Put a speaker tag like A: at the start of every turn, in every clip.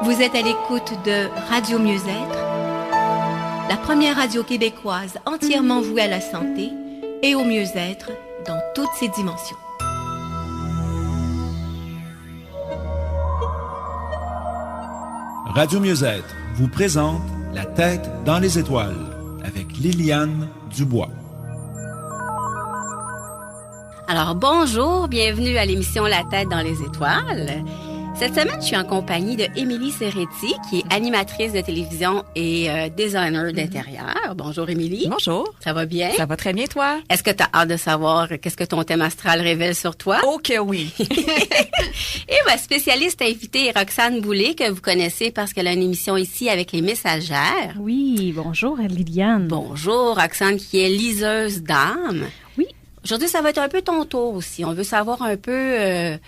A: Vous êtes à l'écoute de Radio Mieux-être, la première radio québécoise entièrement vouée à la santé et au mieux-être dans toutes ses dimensions.
B: Radio Mieux-être vous présente La tête dans les étoiles avec Liliane Dubois.
C: Alors bonjour, bienvenue à l'émission La tête dans les étoiles. Cette semaine, je suis en compagnie de Émilie Serretti, qui est animatrice de télévision et designer d'intérieur. Bonjour Émilie.
D: Bonjour.
C: Ça va bien?
D: Ça va très bien, toi?
C: Est-ce que tu as hâte de savoir qu'est-ce que ton thème astral révèle sur toi?
D: Oh que oui!
C: Et ma spécialiste invitée est Roxane Boulay, que vous connaissez parce qu'elle a une émission ici avec les messagères.
E: Oui, bonjour Liliane.
C: Bonjour Roxane, qui est liseuse d'âme.
E: Oui.
C: Aujourd'hui, ça va être un peu ton tour aussi. On veut savoir un peu...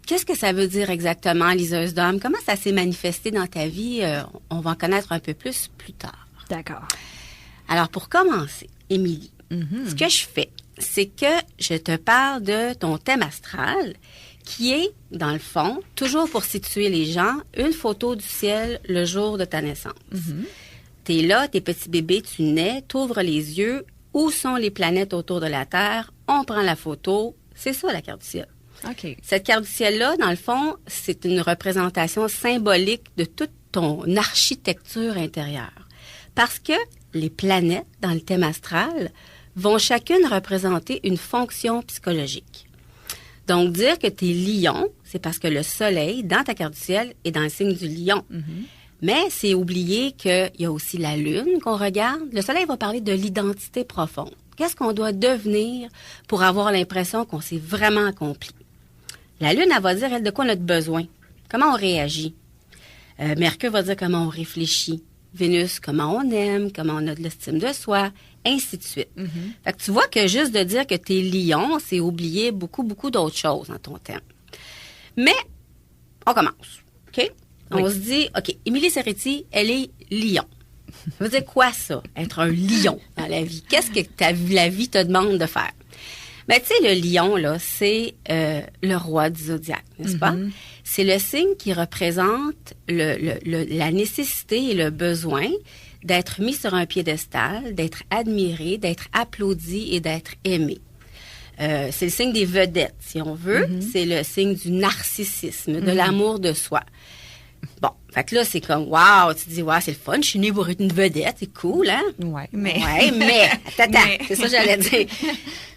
C: qu'est-ce que ça veut dire exactement, liseuse d'âme? Comment ça s'est manifesté dans ta vie? On va en connaître un peu plus tard.
E: D'accord.
C: Alors, pour commencer, Émilie, ce que je fais, c'est que je te parle de ton thème astral, qui est, dans le fond, toujours pour situer les gens, une photo du ciel le jour de ta naissance. T'es là, t'es petit bébé, tu nais, t'ouvres les yeux. Où sont les planètes autour de la Terre? On prend la photo. C'est ça, la carte du ciel.
D: OK.
C: Cette carte du ciel-là, dans le fond, c'est une représentation symbolique de toute ton architecture intérieure. Parce que les planètes, dans le thème astral, vont chacune représenter une fonction psychologique. Donc, dire que tu es lion, c'est parce que le soleil, dans ta carte du ciel, est dans le signe du lion. Mais c'est oublier qu'il y a aussi la lune qu'on regarde. Le soleil va parler de l'identité profonde. Qu'est-ce qu'on doit devenir pour avoir l'impression qu'on s'est vraiment accompli? La lune, elle va dire, elle, de quoi on a besoin. Comment on réagit. Mercure va dire comment on réfléchit. Vénus, comment on aime, comment on a de l'estime de soi, ainsi de suite. Fait que tu vois que juste de dire que tu es lion, c'est oublier beaucoup d'autres choses dans ton thème. Mais, on commence, OK?
D: Oui.
C: On se dit, OK, Émilie Serretti, elle est lion. Ça veut dire quoi, ça, être un lion dans la vie? Qu'est-ce que la vie te demande de faire? Ben, tu sais, le lion, là, c'est le roi du zodiaque, n'est-ce pas? C'est le signe qui représente la nécessité et le besoin d'être mis sur un piédestal, d'être admiré, d'être applaudi et d'être aimé. C'est le signe des vedettes, si on veut. C'est le signe du narcissisme, de l'amour de soi. Bon, fait que là, c'est comme, wow, tu te dis, wow, c'est le fun, je suis née pour être une vedette, c'est cool, hein?
D: Ouais, mais...
C: Attends, c'est ça que j'allais dire.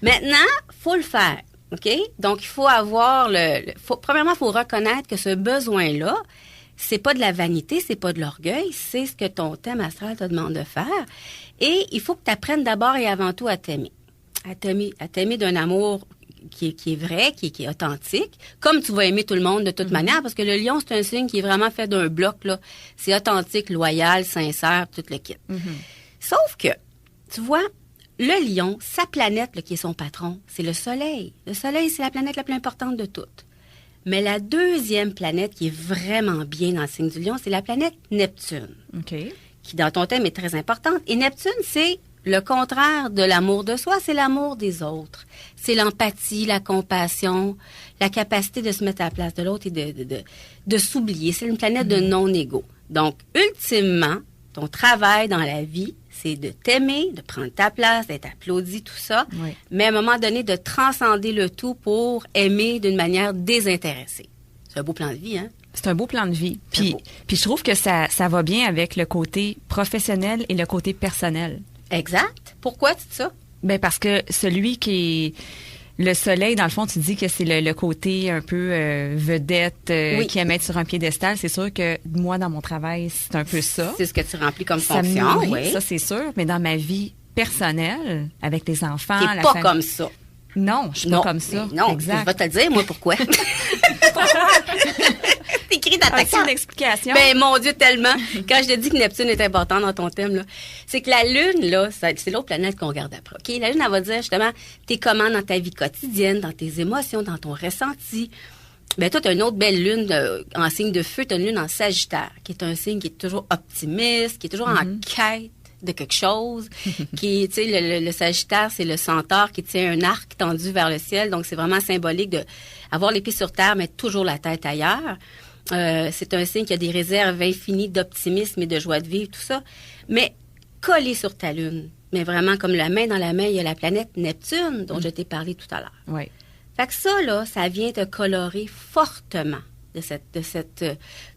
C: Maintenant, faut le faire, OK? Donc, il faut avoir premièrement, il faut reconnaître que ce besoin-là, c'est pas de la vanité, c'est pas de l'orgueil, c'est ce que ton thème astral te demande de faire. Et il faut que tu apprennes d'abord et avant tout à t'aimer. À t'aimer d'un amour qui est vrai, qui est authentique, comme tu vas aimer tout le monde de toute manière, parce que le lion, c'est un signe qui est vraiment fait d'un bloc, là. C'est authentique, loyal, sincère, tout le kit. Sauf que, tu vois, le lion, sa planète, là, qui est son patron, c'est le soleil. Le soleil, c'est la planète la plus importante de toutes. Mais la deuxième planète qui est vraiment bien dans le signe du lion, c'est la planète Neptune.
D: OK.
C: Qui, dans ton thème, est très importante. Et Neptune, c'est le contraire de l'amour de soi, c'est l'amour des autres. C'est l'empathie, la compassion, la capacité de se mettre à la place de l'autre et de s'oublier. C'est une planète de non-égo. Donc, ultimement, ton travail dans la vie, c'est de t'aimer, de prendre ta place, d'être applaudi, tout ça,
D: Oui.
C: mais à un moment donné, de transcender le tout pour aimer d'une manière désintéressée. C'est un beau plan de vie, hein?
D: C'est un beau plan de vie.
C: C'est
D: Puis,
C: beau.
D: puis je trouve que ça va bien avec le côté professionnel et le côté personnel.
C: Exact. Pourquoi tu dis ça?
D: Ben parce que celui qui est le soleil, dans le fond, tu dis que c'est le côté un peu vedette
C: Oui.
D: qui aime être sur un piédestal. C'est sûr que moi, dans mon travail, c'est un peu ça.
C: C'est ce que tu remplis comme
D: Ça me
C: fonction,
D: nourrit,
C: oui.
D: ça c'est sûr. Mais dans ma vie personnelle, avec les enfants,
C: T'es
D: la
C: pas
D: famille...
C: comme ça.
D: Non, je suis
C: Non,
D: pas comme ça.
C: mais non,
D: Exact.
C: je vais te le dire, moi, pourquoi. C'est écrit dans ta
D: As-tu
C: carte.
D: une explication?
C: Ben, mon Dieu, tellement. Quand je te dis que Neptune est important dans ton thème, là, c'est que la Lune, là, c'est l'autre planète qu'on regarde après. OK? La Lune, elle va dire, justement, t'es comment dans ta vie quotidienne, dans tes émotions, dans ton ressenti. Ben, toi, t'as une autre belle lune en signe de feu. T'as une lune en Sagittaire, qui est un signe qui est toujours optimiste, qui est toujours en quête de quelque chose, qui, tu sais, le Sagittaire, c'est le centaure qui tient un arc tendu vers le ciel, donc c'est vraiment symbolique de avoir les pieds sur terre, mais toujours la tête ailleurs. C'est un signe qui a des réserves infinies d'optimisme et de joie de vivre, tout ça. Mais collé sur ta lune, mais vraiment comme la main dans la main, il y a la planète Neptune dont je t'ai parlé tout à l'heure.
D: Oui.
C: Fait que ça, là, ça vient te colorer fortement de cette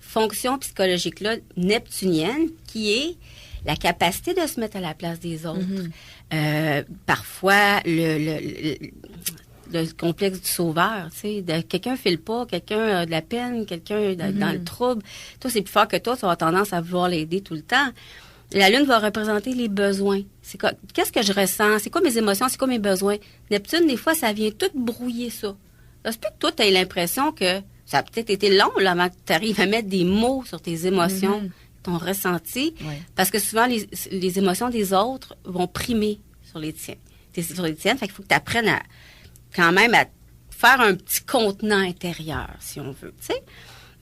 C: fonction psychologique-là neptunienne qui est la capacité de se mettre à la place des autres. Parfois, le complexe du sauveur, tu sais, quelqu'un file pas, quelqu'un a de la peine, quelqu'un dans le trouble. Toi, c'est plus fort que toi, tu auras tendance à vouloir l'aider tout le temps. La Lune va représenter les besoins. Qu'est-ce que je ressens? C'est quoi mes émotions? C'est quoi mes besoins? Neptune, des fois, ça vient tout brouiller ça. Ça se peut que toi, tu aies l'impression que ça a peut-être été long là, avant que tu arrives à mettre des mots sur tes émotions, ton ressenti, parce que souvent, les émotions des autres vont primer sur les tiennes. Fait qu'il faut que tu apprennes quand même à faire un petit contenant intérieur, si on veut, tu sais.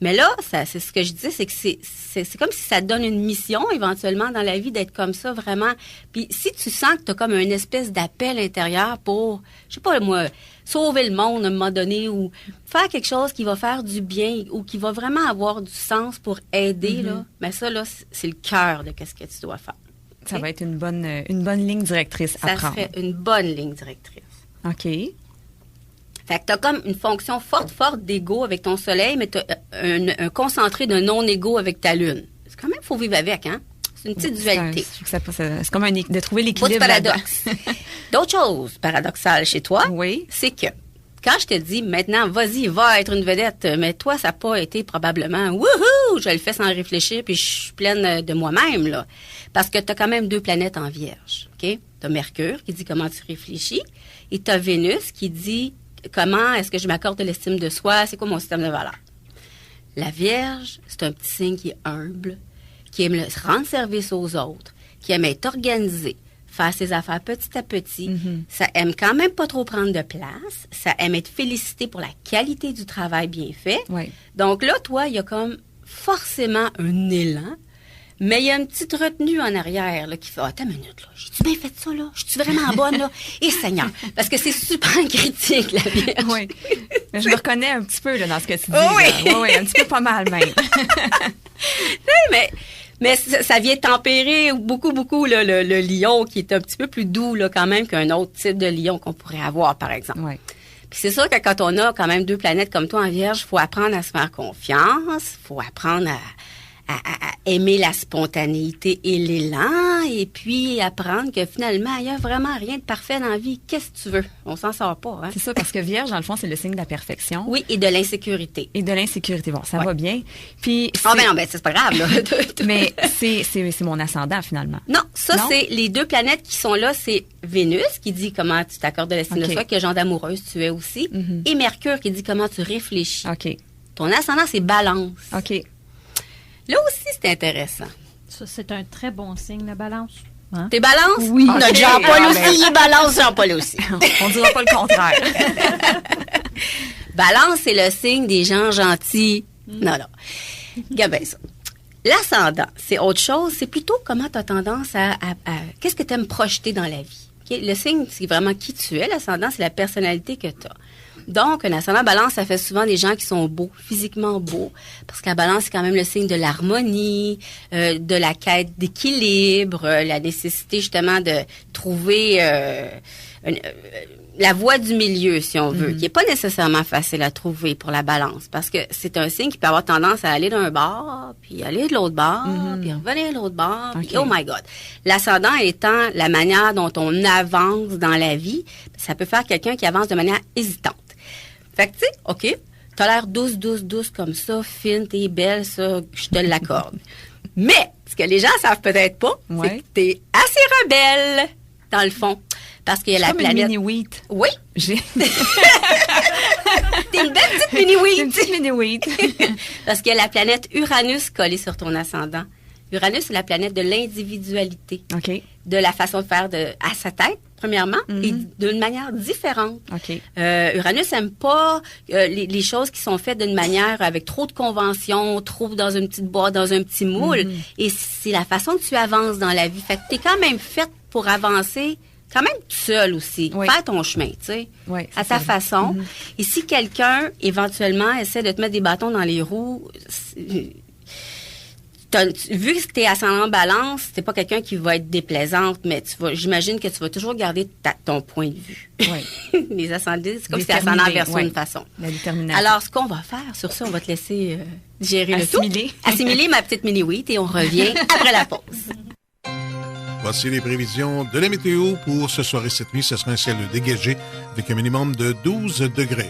C: Mais là, c'est ce que je dis, c'est que c'est comme si ça te donne une mission éventuellement dans la vie d'être comme ça vraiment. Puis si tu sens que tu as comme une espèce d'appel intérieur pour, je sais pas moi, sauver le monde à un moment donné ou faire quelque chose qui va faire du bien ou qui va vraiment avoir du sens pour aider, là, mais ça, là, c'est le cœur de ce que tu dois faire.
D: Ça va être une bonne ligne directrice à prendre.
C: Ça serait une bonne ligne directrice.
D: OK.
C: Fait que t'as comme une fonction forte d'ego avec ton soleil, mais t'as un concentré de non-égo avec ta lune. C'est quand même, faut vivre avec, hein? C'est une petite dualité.
D: C'est comme de trouver l'équilibre.
C: Pas de paradoxe. D'autres choses paradoxales chez toi, c'est que quand je te dis maintenant, vas-y, va être une vedette, mais toi, ça n'a pas été probablement wouhou, je le fais sans réfléchir, puis je suis pleine de moi-même, là. Parce que tu as quand même 2 planètes en Vierge, OK? Tu as Mercure qui dit comment tu réfléchis, et tu as Vénus qui dit comment est-ce que je m'accorde de l'estime de soi, c'est quoi mon système de valeurs. La Vierge, c'est un petit signe qui est humble, qui aime rendre service aux autres, qui aime être organisé, faire ses affaires petit à petit. Ça aime quand même pas trop prendre de place. Ça aime être félicité pour la qualité du travail bien fait. Donc là, toi, il y a comme forcément un élan, mais il y a une petite retenue en arrière là, qui fait « Attends une minute, là, j'ai-tu bien fait ça, là? Je suis vraiment bonne, là? Et Seigneur! » Parce que c'est super critique, la Vierge.
D: Oui. Mais je me reconnais un petit peu là, dans ce que tu dis. Oui, un petit peu pas mal même.
C: Mais ça vient tempérer beaucoup le lion, qui est un petit peu plus doux là, quand même qu'un autre type de lion qu'on pourrait avoir, par exemple. Puis c'est sûr que quand on a quand même 2 planètes comme toi en Vierge, il faut apprendre à se faire confiance, il faut apprendre à aimer la spontanéité et l'élan, et puis apprendre que finalement, il n'y a vraiment rien de parfait dans la vie. Qu'est-ce que tu veux? On s'en sort pas, hein?
D: C'est ça, parce que Vierge, dans le fond, c'est le signe de la perfection.
C: Oui, et de l'insécurité.
D: Bon, ça va bien. Puis
C: non, c'est pas grave, là.
D: Mais c'est mon ascendant, finalement.
C: Non, c'est les 2 planètes qui sont là, c'est Vénus, qui dit comment tu t'accordes de l'estime de soi, quel genre d'amoureuse tu es aussi, et Mercure, qui dit comment tu réfléchis.
D: OK.
C: Ton ascendant, c'est Balance.
D: OK.
C: Là aussi, c'est intéressant.
E: Ça, c'est un très bon signe, la Balance. Hein?
C: T'es Balance?
E: Oui.
C: Notre Jean-Paul aussi, il est Balance, Jean-Paul aussi.
D: On dira pas le contraire.
C: Balance, c'est le signe des gens gentils. Non. Regarde bien ça. L'ascendant, c'est autre chose. C'est plutôt comment tu as tendance à qu'est-ce que tu aimes projeter dans la vie. Okay? Le signe, c'est vraiment qui tu es. L'ascendant, c'est la personnalité que tu as. Donc, un ascendant Balance, ça fait souvent des gens qui sont beaux, physiquement beaux, parce que la Balance, c'est quand même le signe de l'harmonie, de la quête d'équilibre, la nécessité justement de trouver la voie du milieu, si on veut, qui est pas nécessairement facile à trouver pour la Balance, parce que c'est un signe qui peut avoir tendance à aller d'un bord, puis aller de l'autre bord, puis revenir de l'autre bord, puis oh my God. L'ascendant étant la manière dont on avance dans la vie, ça peut faire quelqu'un qui avance de manière hésitante. Fait que, tu sais, OK, t'as l'air douce comme ça, fine, t'es belle, ça, je te l'accorde. Mais, ce que les gens savent peut-être pas, c'est que t'es assez rebelle, dans le fond. Parce qu'il y a la planète...
D: une mini-wheat.
C: Oui. T'es une belle petite mini-wheat.
D: Une petite mini-wheat.
C: Parce qu'il y a la planète Uranus collée sur ton ascendant. Uranus, c'est la planète de l'individualité.
D: OK.
C: De la façon de faire à sa tête, premièrement, et d'une manière différente.
D: OK.
C: Uranus n'aime pas les choses qui sont faites d'une manière avec trop de conventions, trop dans une petite boîte, dans un petit moule. Et c'est la façon que tu avances dans la vie. Fait que t'es quand même faite pour avancer quand même tout seul aussi.
D: Oui.
C: Faire ton chemin, tu sais,
D: Oui,
C: à
D: c'est
C: ta
D: ça.
C: façon. Et si quelqu'un, éventuellement, essaie de te mettre des bâtons dans les roues, vu que tu es ascendant balance, c'est pas quelqu'un qui va être déplaisante, mais j'imagine que tu vas toujours garder ton point de vue.
D: Oui.
C: Les ascendants, c'est comme si tu
D: Déterminé,
C: ascendant version
D: oui.
C: d'une façon.
D: La détermination.
C: Alors, ce qu'on va faire, sur ça, on va te laisser gérer
D: Assimiler.
C: le tout. Assimiler ma petite mini-wheat et on revient après la pause.
F: Voici les prévisions de la météo pour ce soir et cette nuit. Ce sera un ciel dégagé avec un minimum de 12 degrés.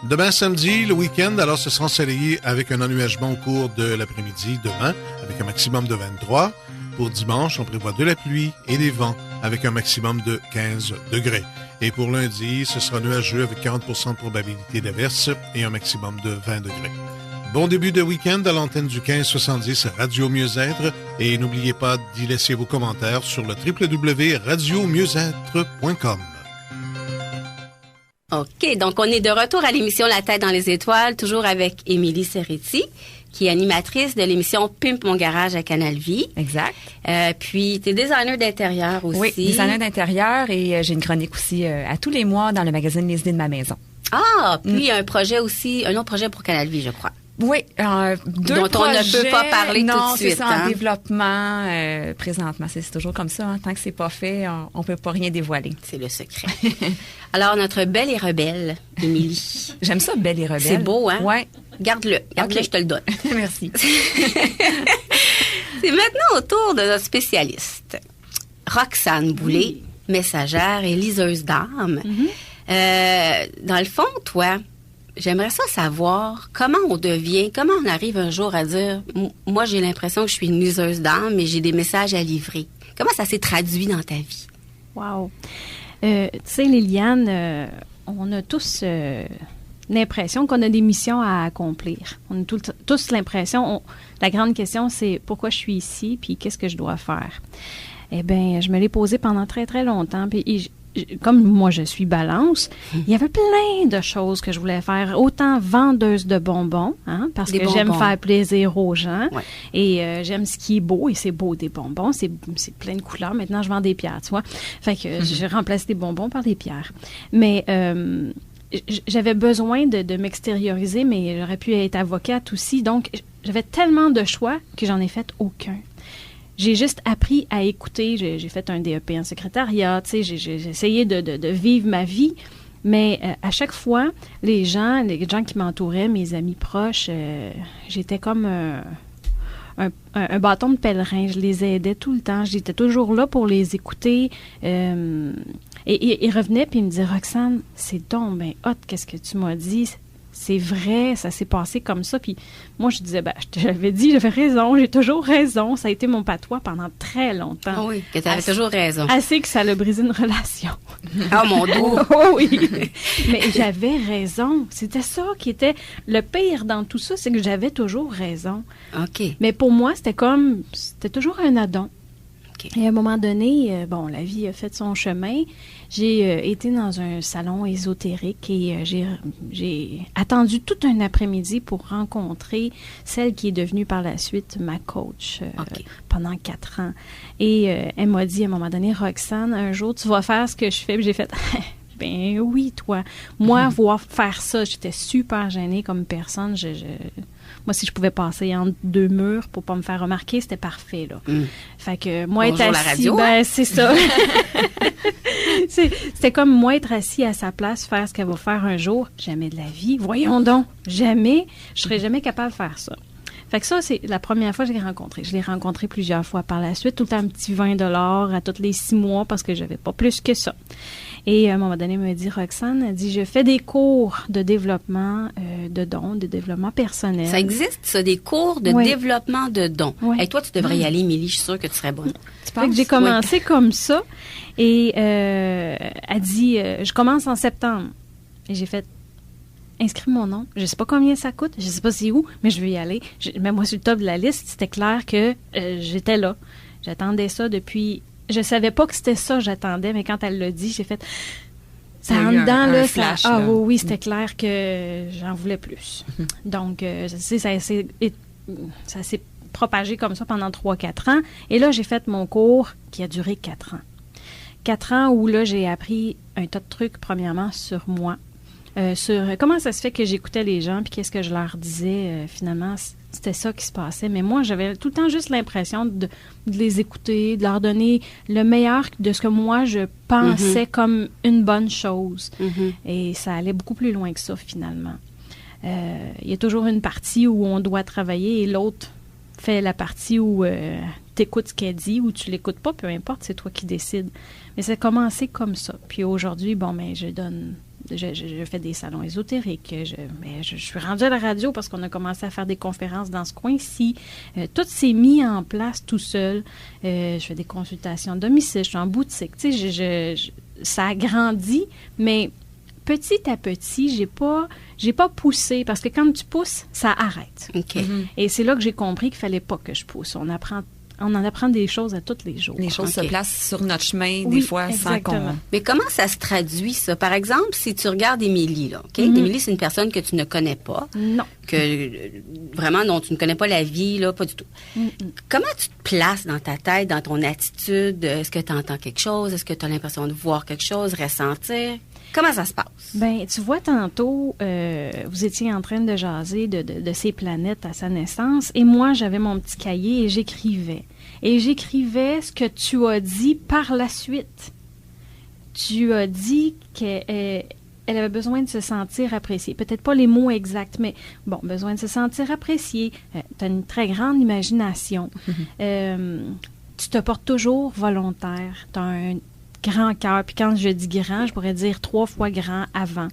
F: Demain samedi, le week-end, alors ce sera ensoleillé avec un ennuagement au cours de l'après-midi demain, avec un maximum de 23. Pour dimanche, on prévoit de la pluie et des vents avec un maximum de 15 degrés. Et pour lundi, ce sera nuageux avec 40% de probabilité d'averse et un maximum de 20 degrés. Bon début de week-end à l'antenne du 1570 Radio Mieux-être et n'oubliez pas d'y laisser vos commentaires sur le www.radiomieuxêtre.com.
C: OK, donc on est de retour à l'émission La tête dans les étoiles, toujours avec Émilie Serretti, qui est animatrice de l'émission Pimp mon garage à Canal Vie.
D: Exact.
C: Puis, tu es designer d'intérieur aussi.
D: Oui, designer d'intérieur et j'ai une chronique aussi à tous les mois dans le magazine Les idées de ma maison.
C: Ah, puis un projet aussi, un autre projet pour Canal Vie, je crois.
D: Oui, deux
C: dont
D: projets,
C: on ne peut pas parler tout de
D: non,
C: suite.
D: C'est ça,
C: hein?
D: en développement présentement. C'est toujours comme ça. Hein. Tant que c'est pas fait, on peut pas rien dévoiler.
C: C'est le secret. Alors, notre belle et rebelle, Émilie.
D: J'aime ça, belle et rebelle.
C: C'est beau, hein?
D: Oui.
C: Garde-le,
D: OK.
C: je te le donne.
D: Merci.
C: C'est maintenant au tour de notre spécialiste. Roxane Boulay, messagère et liseuse d'âme. Dans le fond, toi, j'aimerais ça savoir comment on arrive un jour à dire, moi j'ai l'impression que je suis une liseuse d'âme, mais j'ai des messages à livrer. Comment ça s'est traduit dans ta vie?
E: Wow. Tu sais, Liliane, on a tous l'impression qu'on a des missions à accomplir. On a tous l'impression, la grande question, c'est pourquoi je suis ici, puis qu'est-ce que je dois faire? Eh bien, je me l'ai posé pendant très, très longtemps, puis comme moi, je suis balance, il y avait plein de choses que je voulais faire. Autant vendeuse de bonbons, hein, parce que j'aime faire plaisir aux gens. Ouais. Et j'aime ce qui est beau. Et c'est beau, des bonbons. C'est plein de couleurs. Maintenant, je vends des pierres, tu vois. Fait que j'ai remplacé des bonbons par des pierres. Mais j'avais besoin de m'extérioriser, mais j'aurais pu être avocate aussi. Donc, j'avais tellement de choix que j'en ai fait aucun. J'ai juste appris à écouter. J'ai fait un DEP en secrétariat. Tu sais, j'ai essayé de vivre ma vie. Mais à chaque fois, les gens qui m'entouraient, mes amis proches, j'étais comme un bâton de pèlerin. Je les aidais tout le temps. J'étais toujours là pour les écouter. Et ils revenaient puis ils me disaient, Roxane, c'est donc ben hot, qu'est-ce que tu m'as dit? C'est vrai, ça s'est passé comme ça. Puis moi, je disais, je t'avais dit, j'avais raison, j'ai toujours raison. Ça a été mon patois pendant très longtemps.
C: Oh oui, que tu avais toujours raison.
E: Assez que ça a brisé une relation.
C: Oh mon Dieu!
E: Oh oui! Mais j'avais raison. C'était ça qui était le pire dans tout ça, c'est que j'avais toujours raison.
C: OK.
E: Mais pour moi, c'était toujours un addon. Okay. Et à un moment donné, la vie a fait son chemin. J'ai été dans un salon ésotérique et j'ai attendu tout un après-midi pour rencontrer celle qui est devenue par la suite ma coach pendant 4 ans. Et elle m'a dit à un moment donné, Roxane, un jour, tu vas faire ce que je fais. Puis j'ai fait, ben oui, toi. Moi, voir faire ça, j'étais super gênée comme personne. Moi, si je pouvais passer entre 2 murs pour pas me faire remarquer, c'était parfait, là. Fait que moi,
C: bonjour
E: être assis,
C: la radio,
E: ben c'est ça. C'était comme moi être assis à sa place, faire ce qu'elle va faire un jour. Jamais de la vie. Voyons donc. Jamais. Je serais jamais capable de faire ça. Fait que ça, c'est la première fois que je l'ai rencontré. Je l'ai rencontré plusieurs fois par la suite, tout le temps un petit 20$ à tous les 6 mois parce que j'avais pas plus que ça. Et à un moment donné, elle me dit, Roxane, elle dit, je fais des cours de développement de dons, de développement personnel.
C: Ça existe, ça, des cours de développement de dons. Et toi, tu devrais y aller, Émilie, je suis sûre que tu serais bonne.
E: Fait que j'ai commencé comme ça. Et elle dit, je commence en septembre. Et j'ai fait, inscris mon nom. Je sais pas combien ça coûte, je sais pas c'est où, mais je veux y aller. Même moi, sur le top de la liste, c'était clair que j'étais là. J'attendais ça depuis... Je savais pas que c'était ça j'attendais, mais quand elle l'a dit, j'ai fait... Ça en dedans, là,
D: flash,
E: ça... Ah
D: là.
E: oui, c'était clair que j'en voulais plus. Donc, ça s'est propagé comme ça pendant 3-4 ans. Et là, j'ai fait mon cours qui a duré 4 ans. 4 ans où là, j'ai appris un tas de trucs, premièrement, sur moi. Sur comment ça se fait que j'écoutais les gens, puis qu'est-ce que je leur disais. Finalement, c'était ça qui se passait. Mais moi, j'avais tout le temps juste l'impression de les écouter, de leur donner le meilleur de ce que moi, je pensais comme une bonne chose. Et ça allait beaucoup plus loin que ça, finalement. Il y a toujours une partie où on doit travailler et l'autre fait la partie où tu écoutes ce qu'elle dit ou tu l'écoutes pas, peu importe, c'est toi qui décides. Mais ça a commencé comme ça. Puis aujourd'hui, je fais des salons ésotériques. Je suis rendue à la radio parce qu'on a commencé à faire des conférences dans ce coin-ci. Tout s'est mis en place tout seul. Je fais des consultations à domicile, je suis en boutique. Tu sais, ça a grandi, mais petit à petit, j'ai pas poussé parce que quand tu pousses, ça arrête.
C: OK.
E: Et c'est là que j'ai compris qu'il fallait pas que je pousse. On en apprend des choses à tous les jours.
D: Les choses se placent sur notre chemin,
E: Oui,
D: des fois,
E: exactement.
D: sans qu'on...
C: Mais comment ça se traduit, ça? Par exemple, si tu regardes Émilie, là, OK? Émilie, c'est une personne que tu ne connais pas.
E: Non.
C: Vraiment, dont tu ne connais pas la vie, là, pas du tout. Comment tu te places dans ta tête, dans ton attitude? Est-ce que tu entends quelque chose? Est-ce que tu as l'impression de voir quelque chose, ressentir? Comment ça se passe?
E: Bien, tu vois, tantôt, vous étiez en train de jaser de ces planètes à sa naissance, et moi, j'avais mon petit cahier et j'écrivais. Et j'écrivais ce que tu as dit par la suite. Tu as dit qu'elle avait besoin de se sentir appréciée. Peut-être pas les mots exacts, mais bon, besoin de se sentir appréciée. Tu as une très grande imagination. Tu te portes toujours volontaire. Tu as un grand cœur. Puis quand je dis grand, je pourrais dire 3 fois grand avant.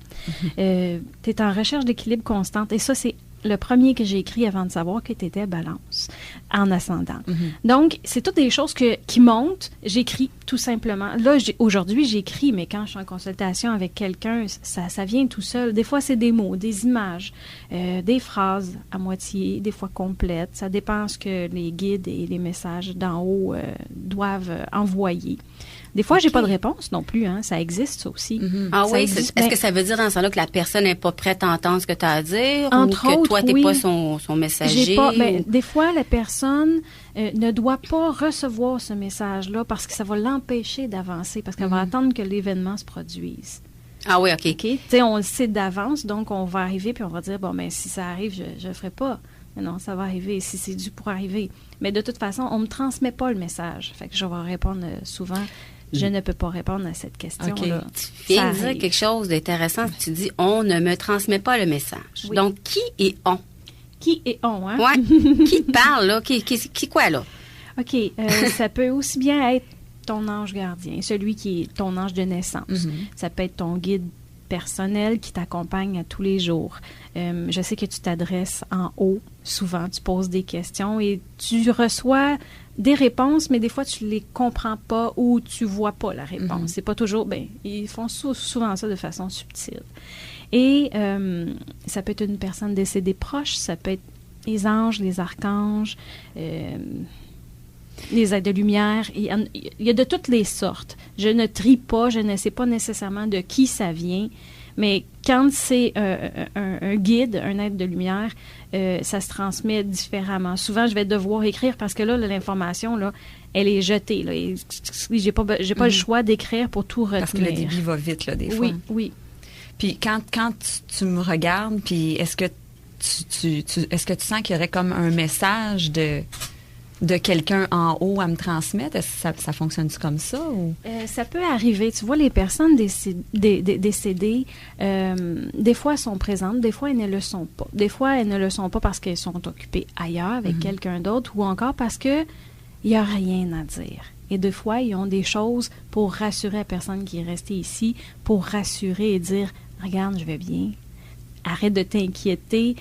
E: Tu es en recherche d'équilibre constante. Et ça, c'est le premier que j'ai écrit avant de savoir que tu étais balance en ascendant. Donc, c'est toutes des choses qui montent. J'écris tout simplement. Là, aujourd'hui, j'écris, mais quand je suis en consultation avec quelqu'un, ça vient tout seul. Des fois, c'est des mots, des images, des phrases à moitié, des fois complètes. Ça dépend ce que les guides et les messages d'en haut doivent envoyer. Des fois, j'ai pas de réponse non plus. Hein. Ça existe, ça aussi.
C: Ah
E: ça
C: oui?
E: existe,
C: Est-ce que ça veut dire dans ce sens-là que la personne n'est pas prête à entendre ce que tu as à dire?
E: Entre
C: ou que
E: autres,
C: toi, tu n'es
E: oui.
C: pas son messager?
E: Des fois, la personne ne doit pas recevoir ce message-là parce que ça va l'empêcher d'avancer, parce qu'elle va attendre que l'événement se produise.
C: Ah oui, OK.
E: Tu sais, on le sait d'avance, donc on va arriver puis on va dire, bon, ben si ça arrive, je le ferai pas. Mais non, ça va arriver, si c'est dû pour arriver. Mais de toute façon, on ne me transmet pas le message. Fait que je vais répondre souvent, je ne peux pas répondre à cette question-là.
C: Tu viens de dire quelque chose d'intéressant. Tu dis, on ne me transmet pas le message.
E: Oui.
C: Donc, qui est on?
E: Qui est on, hein?
C: Ouais. Qui parle, là? Qui quoi, là?
E: OK. Ça peut aussi bien être ton ange gardien, celui qui est ton ange de naissance. Ça peut être ton guide personnel qui t'accompagne à tous les jours. Je sais que tu t'adresses en haut souvent, tu poses des questions et tu reçois des réponses, mais des fois tu les comprends pas ou tu vois pas la réponse. C'est pas toujours... ils font souvent ça de façon subtile. Et ça peut être une personne décédée proche, ça peut être les anges, les archanges, les aides de lumière. Il y a de toutes les sortes. Je ne trie pas, je ne sais pas nécessairement de qui ça vient, mais quand c'est un guide, un aide de lumière, ça se transmet différemment. Souvent, je vais devoir écrire parce que là, l'information, là, elle est jetée. Là, et j'ai pas le choix d'écrire pour tout retenir.
D: Parce que le débit va vite, là, des fois.
E: Oui.
D: Puis quand tu me regardes, puis est-ce que tu sens qu'il y aurait comme un message de quelqu'un en haut à me transmettre? Est-ce que ça fonctionne-tu comme ça? Ou?
E: Ça peut arriver. Tu vois, les personnes décédées, des fois, elles sont présentes, des fois, elles ne le sont pas. Des fois, elles ne le sont pas parce qu'elles sont occupées ailleurs avec quelqu'un d'autre ou encore parce qu'il n'y a rien à dire. Et des fois, ils ont des choses pour rassurer la personne qui est restée ici, pour rassurer et dire « Regarde, je vais bien. Arrête de t'inquiéter. »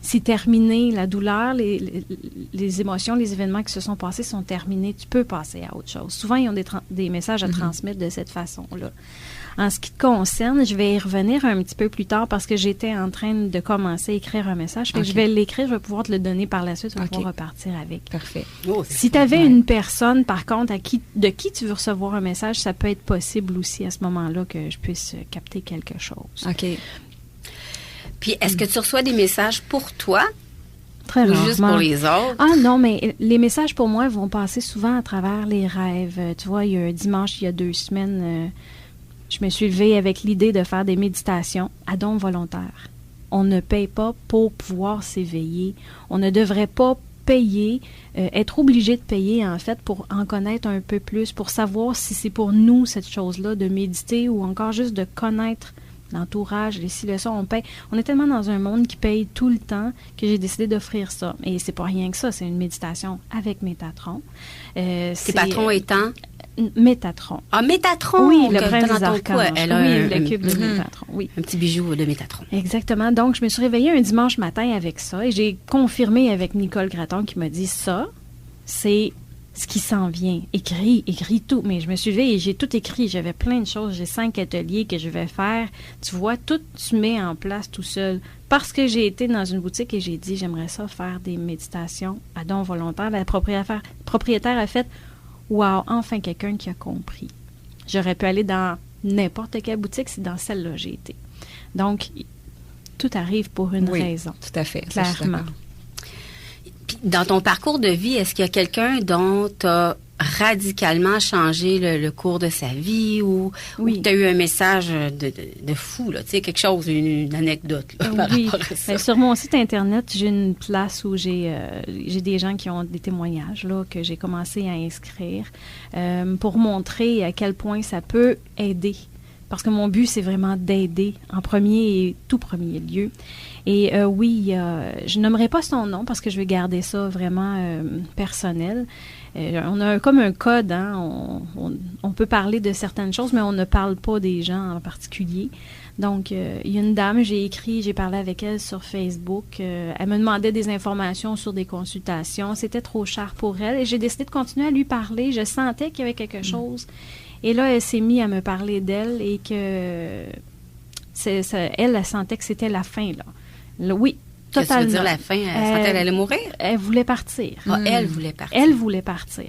E: C'est terminé, la douleur, les émotions, les événements qui se sont passés sont terminés. Tu peux passer à autre chose. Souvent, ils ont des messages à transmettre de cette façon-là. En ce qui te concerne, je vais y revenir un petit peu plus tard parce que j'étais en train de commencer à écrire un message. Fait que je vais l'écrire, je vais pouvoir te le donner par la suite, on va pouvoir repartir avec.
D: Parfait.
E: Si tu avais une personne, par contre, de qui tu veux recevoir un message, ça peut être possible aussi à ce moment-là que je puisse capter quelque chose.
D: OK.
C: Puis, est-ce que tu reçois des messages pour toi
E: très
C: Ou
E: rarement.
C: juste pour les autres?
E: Ah non, mais les messages pour moi vont passer souvent à travers les rêves. Tu vois, il y a un dimanche, il y a 2 semaines, je me suis levée avec l'idée de faire des méditations à don volontaire. On ne paye pas pour pouvoir s'éveiller. On ne devrait pas payer, être obligé de payer en fait pour en connaître un peu plus, pour savoir si c'est pour nous cette chose-là de méditer ou encore juste de connaître l'entourage, les ci-le-ça, on paye. On est tellement dans un monde qui paye tout le temps que j'ai décidé d'offrir ça. Et c'est pas rien que ça, c'est une méditation avec Métatron.
C: Tes patrons étant?
E: Métatron.
C: Ah, Métatron!
E: Oui, le
C: que
E: prince
C: t'as
E: des
C: dans ton
E: archanges.
C: cou, elle a
E: Oui, le cube de Métatron, oui.
C: Un petit bijou de Métatron.
E: Exactement. Donc, je me suis réveillée un dimanche matin avec ça et j'ai confirmé avec Nicole Gratton qui m'a dit ça, c'est ce qui s'en vient. Écris tout. Mais je me suis levée et j'ai tout écrit. J'avais plein de choses. J'ai 5 ateliers que je vais faire. Tu vois, tout tu mets en place tout seul. Parce que j'ai été dans une boutique et j'ai dit, j'aimerais ça faire des méditations à don volontaire. La propriétaire a fait, wow, enfin quelqu'un qui a compris. J'aurais pu aller dans n'importe quelle boutique, c'est dans celle-là j'ai été. Donc, tout arrive pour une raison.
D: Tout à fait.
E: Clairement.
C: Puis, dans ton parcours de vie, est-ce qu'il y a quelqu'un dont tu as radicalement changé le cours de sa vie ou tu as eu un message de fou, là, tu sais, quelque chose, une anecdote là, par rapport à ça?
E: Bien, sur mon site Internet, j'ai une place où j'ai des gens qui ont des témoignages là, que j'ai commencé à inscrire pour montrer à quel point ça peut aider. Parce que mon but, c'est vraiment d'aider en premier et tout premier lieu. Et je nommerai pas son nom parce que je vais garder ça vraiment personnel. On a comme un code, hein? On peut parler de certaines choses, mais on ne parle pas des gens en particulier. Donc, il y a une dame, j'ai parlé avec elle sur Facebook. Elle me demandait des informations sur des consultations. C'était trop cher pour elle et j'ai décidé de continuer à lui parler. Je sentais qu'il y avait quelque chose. Et là, elle s'est mise à me parler d'elle et que elle sentait que c'était la fin, là. Oui, totalement.
C: Qu'est-ce que tu veux dire la fin? Elle sentait qu'elle allait mourir?
E: Elle voulait partir.
C: Ah, elle voulait partir.
E: Elle voulait partir.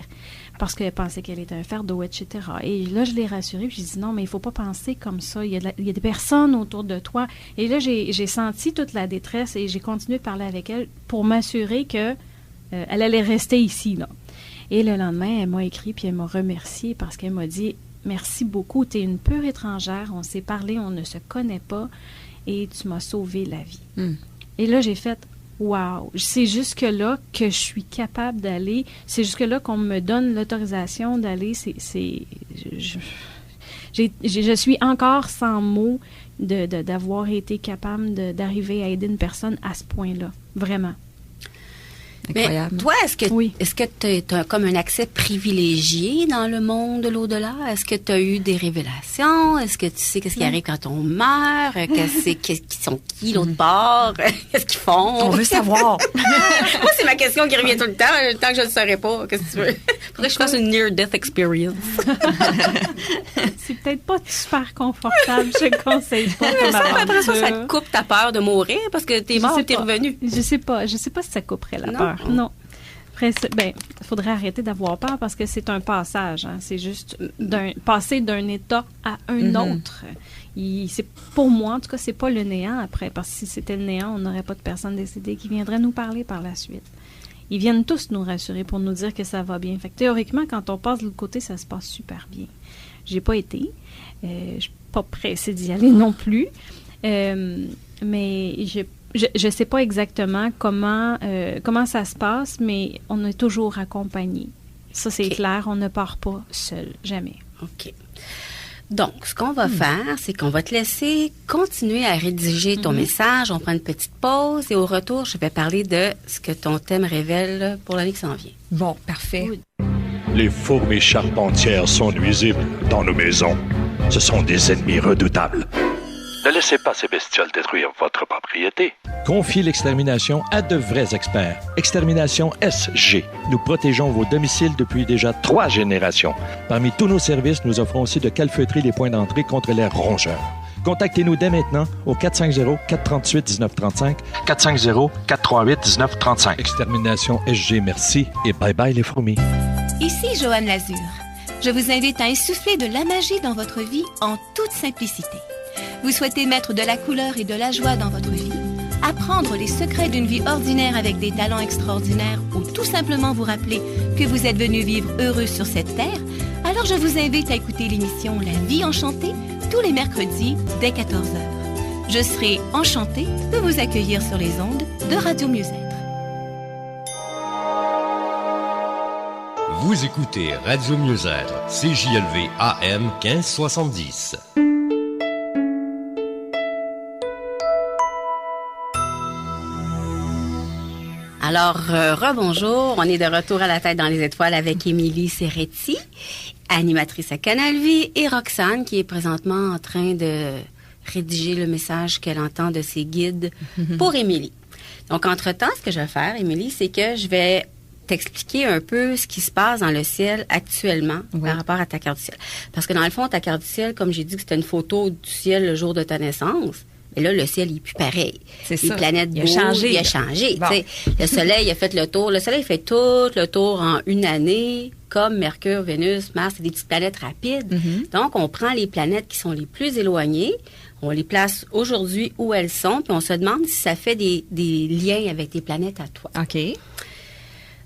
E: Parce qu'elle pensait qu'elle était un fardeau, etc. Et là, je l'ai rassurée, puis j'ai dit non, mais il ne faut pas penser comme ça. Il y a des personnes autour de toi. Et là, j'ai senti toute la détresse et j'ai continué de parler avec elle pour m'assurer que elle allait rester ici, là. Et le lendemain, elle m'a écrit, puis elle m'a remercié parce qu'elle m'a dit « Merci beaucoup, tu es une pure étrangère, on s'est parlé, on ne se connaît pas, et tu m'as sauvé la vie. Et là, j'ai fait « Wow! C'est jusque-là que je suis capable d'aller, c'est jusque-là qu'on me donne l'autorisation d'aller, je suis encore sans mots d'avoir été capable d'arriver à aider une personne à ce point-là, vraiment. »
C: Incroyable. Mais toi, est-ce que tu as comme un accès privilégié dans le monde de l'au-delà? Est-ce que tu as eu des révélations? Est-ce que tu sais qu'est-ce qui arrive quand on meurt? Qui sont qui l'autre bord? Qu'est-ce qu'ils font?
D: On veut savoir.
C: Moi, c'est ma question qui revient tout le temps. Tant que je ne le saurais pas, qu'est-ce que tu veux? Faudrait que je fasse une near-death experience.
E: C'est peut-être pas super confortable. Je ne conseille pas.
C: Après ça te coupe ta peur de mourir parce que t'es mort et t'es revenu.
E: Je sais pas si ça couperait la peur. Non. Après, il faudrait arrêter d'avoir peur parce que c'est un passage. Hein. C'est juste passer d'un état à un autre. Pour moi, en tout cas, c'est pas le néant après. Parce que si c'était le néant, on n'aurait pas de personnes décédées qui viendraient nous parler par la suite. Ils viennent tous nous rassurer pour nous dire que ça va bien. Fait que théoriquement, quand on passe de l'autre côté, ça se passe super bien. J'ai pas été. Je suis pas pressée d'y aller non plus. Mais je sais pas exactement comment ça se passe, mais on est toujours accompagné. Ça, c'est clair, on ne part pas seul, jamais.
C: OK. Donc, ce qu'on va faire, c'est qu'on va te laisser continuer à rédiger ton message. On prend une petite pause et au retour, je vais parler de ce que ton thème révèle pour l'année qui s'en vient.
D: Bon, parfait.
E: Oui.
G: Les fourmis charpentières sont nuisibles dans nos maisons. Ce sont des ennemis redoutables. Ne laissez pas ces bestioles détruire votre propriété.
H: Confiez l'extermination à de vrais experts. Extermination SG. Nous protégeons vos domiciles depuis déjà 3 générations. Parmi tous nos services, nous offrons aussi de calfeutrer les points d'entrée contre les rongeurs. Contactez-nous dès maintenant au 450-438-1935, 450-438-1935. Extermination SG, merci et bye-bye les fourmis.
A: Ici Joanne Lazure. Je vous invite à insuffler de la magie dans votre vie en toute simplicité. Vous souhaitez mettre de la couleur et de la joie dans votre vie? apprendre les secrets d'une vie ordinaire avec des talents extraordinaires ou tout simplement vous rappeler que vous êtes venu vivre heureux sur cette terre, alors je vous invite à écouter l'émission La Vie enchantée tous les mercredis dès 14h. Je serai enchantée de vous accueillir sur les ondes de Radio Mieux-être.
I: Vous écoutez Radio Mieux-être, CJLV AM 1570.
C: Alors, rebonjour, on est de retour à la tête dans les étoiles avec Émilie Serretti, animatrice à Canal Vie, et Roxane, qui est présentement en train de rédiger le message qu'elle entend de ses guides pour Émilie. Donc, entre-temps, ce que je vais faire, Émilie, c'est que je vais t'expliquer un peu ce qui se passe dans le ciel actuellement par rapport à ta carte du ciel. Parce que dans le fond, ta carte du ciel, comme j'ai dit que c'était une photo du ciel le jour de ta naissance, mais là, le ciel, il n'est plus pareil.
D: C'est
C: les
D: ça.
C: planètes
D: Il a changé.
C: Il a changé.
D: Bon.
C: Le Soleil a fait le tour. Le Soleil fait tout le tour en une année, comme Mercure, Vénus, Mars, c'est des petites planètes rapides. Donc, on prend les planètes qui sont les plus éloignées, on les place aujourd'hui où elles sont, puis on se demande si ça fait des liens avec tes planètes à toi.
D: OK.